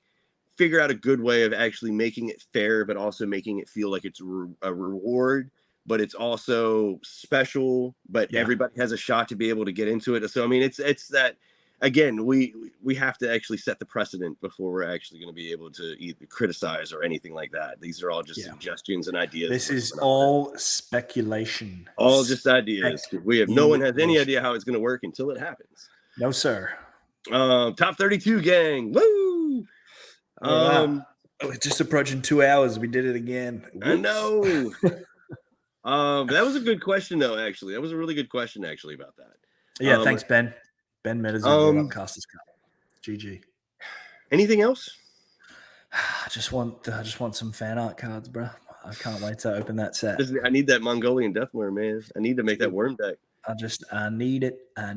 figure out a good way of actually making it fair, but also making it feel like it's a reward, but it's also special, but everybody has a shot to be able to get into it. So I mean, it's that, again, we have to actually set the precedent before we're actually going to be able to either criticize or anything like that. These are all just suggestions and ideas.
This is all speculation.
All just ideas. No one has any idea how it's going to work until it happens.
No, sir.
Top 32 gang. Woo!
We're just approaching 2 hours. We did it again. Whoops.
I know. That was a good question, though, actually. That was a really good question, actually, about that.
Yeah, thanks, Ben. Ben MetaZoo, Casters Cup. GG.
Anything else?
I just want some fan art cards, bro. I can't wait to open that set.
I need that Mongolian Deathworm, man. I need to make that worm deck.
I need it. I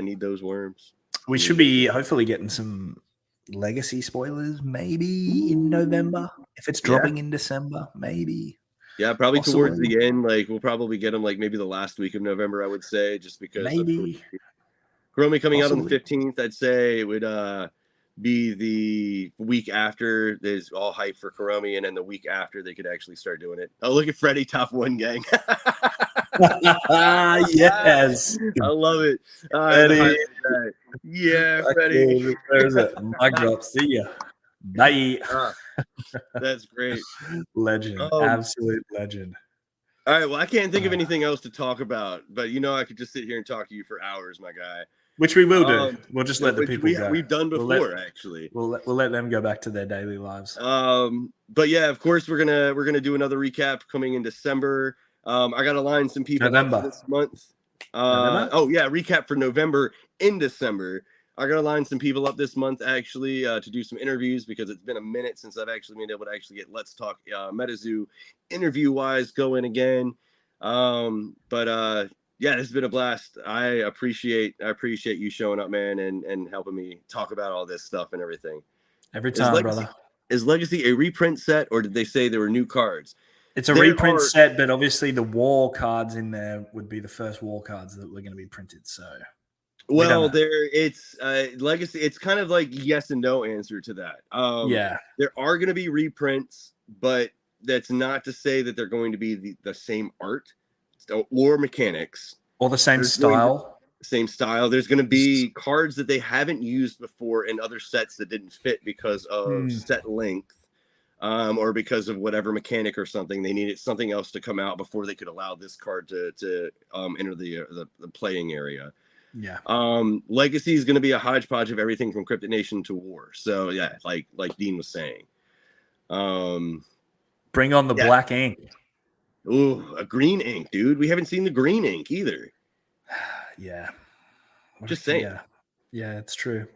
need
those worms.
We should be hopefully getting some legacy spoilers maybe in November. If it's dropping in December, maybe.
Yeah, probably towards the end. Like, we'll probably get them like maybe the last week of November, I would say, just because
maybe
Kuromi coming out on the 15th, I'd say it would be the week after. There's all hype for Kuromi, and then the week after they could actually start doing it. Oh, look at Freddie, top 1 gang.
Yes,
I love it.
Freddie.
Yeah, Freddie.
There's it. Mic drop. See ya. Bye.
That's great.
Legend. Absolute legend.
All right. Well, I can't think of anything else to talk about, but I could just sit here and talk to you for hours, my guy.
Which we will do. We'll just let the people go.
We've done before, actually.
We'll let them go back to their daily lives.
But yeah, of course, we're gonna do another recap coming in December. I gotta line some people up this month. Recap for November in December. I gotta line some people up this month actually to do some interviews, because it's been a minute since I've actually been able to actually get Let's Talk MetaZoo interview wise going again. But Yeah, this has been a blast. I appreciate you showing up, man, and helping me talk about all this stuff and everything.
Every time, brother.
Is Legacy a reprint set, or did they say there were new cards?
It's a reprint set, but obviously the war cards in there would be the first war cards that were going to be printed. So,
well, it's Legacy. It's kind of like yes and no answer to that.
Yeah,
there are going to be reprints, but that's not to say that they're going to be the same art or mechanics
or the same style.
Same style. There's going to be cards that they haven't used before in other sets that didn't fit because of set length. Or because of whatever mechanic or something, they needed something else to come out before they could allow this card to enter the playing area.
Yeah.
Legacy is going to be a hodgepodge of everything from Cryptid Nation to War. So yeah, like Dean was saying.
Bring on the black ink.
Ooh, a green ink, dude. We haven't seen the green ink either.
Yeah.
Just saying.
Yeah, it's true.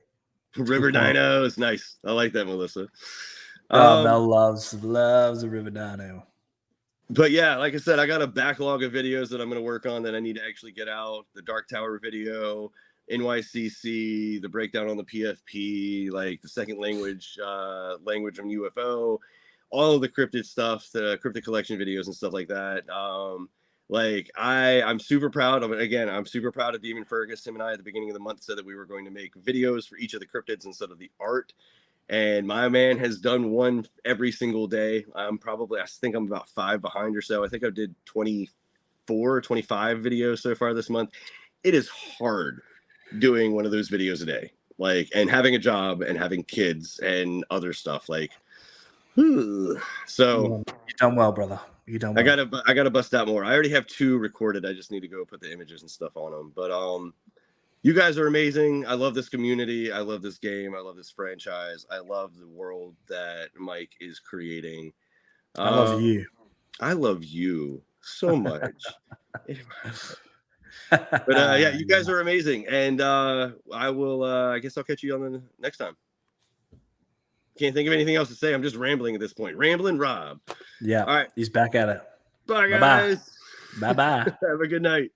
River Dino is nice. I like that, Melissa.
Mel loves a River Dino.
But yeah, like I said, I got a backlog of videos that I'm going to work on that I need to actually get out. The Dark Tower video, NYCC, the breakdown on the PFP, like the second language on UFO, all of the cryptid stuff, the cryptid collection videos and stuff like that. I'm super proud of it. Again, I'm super proud of Demon Fergus. Him and I at the beginning of the month said that we were going to make videos for each of the cryptids instead of the art. And my man has done one every single day. I think I'm about 5 behind or so. I think I did 24 or 25 videos so far this month. It is hard doing one of those videos a day, and having a job and having kids and other stuff. So
you've done well, brother. You done well.
I gotta bust out more. I already have 2 recorded. I just need to go put the images and stuff on them. But you guys are amazing. I love this community. I love this game. I love this franchise. I love the world that Mike is creating.
I love you.
I love you so much. But yeah, you guys are amazing. And I guess I'll catch you on the next time. Can't think of anything else to say. I'm just rambling at this point. Rambling Rob.
Yeah.
All right.
He's back at it.
Bye, guys.
Bye-bye.
Have a good night.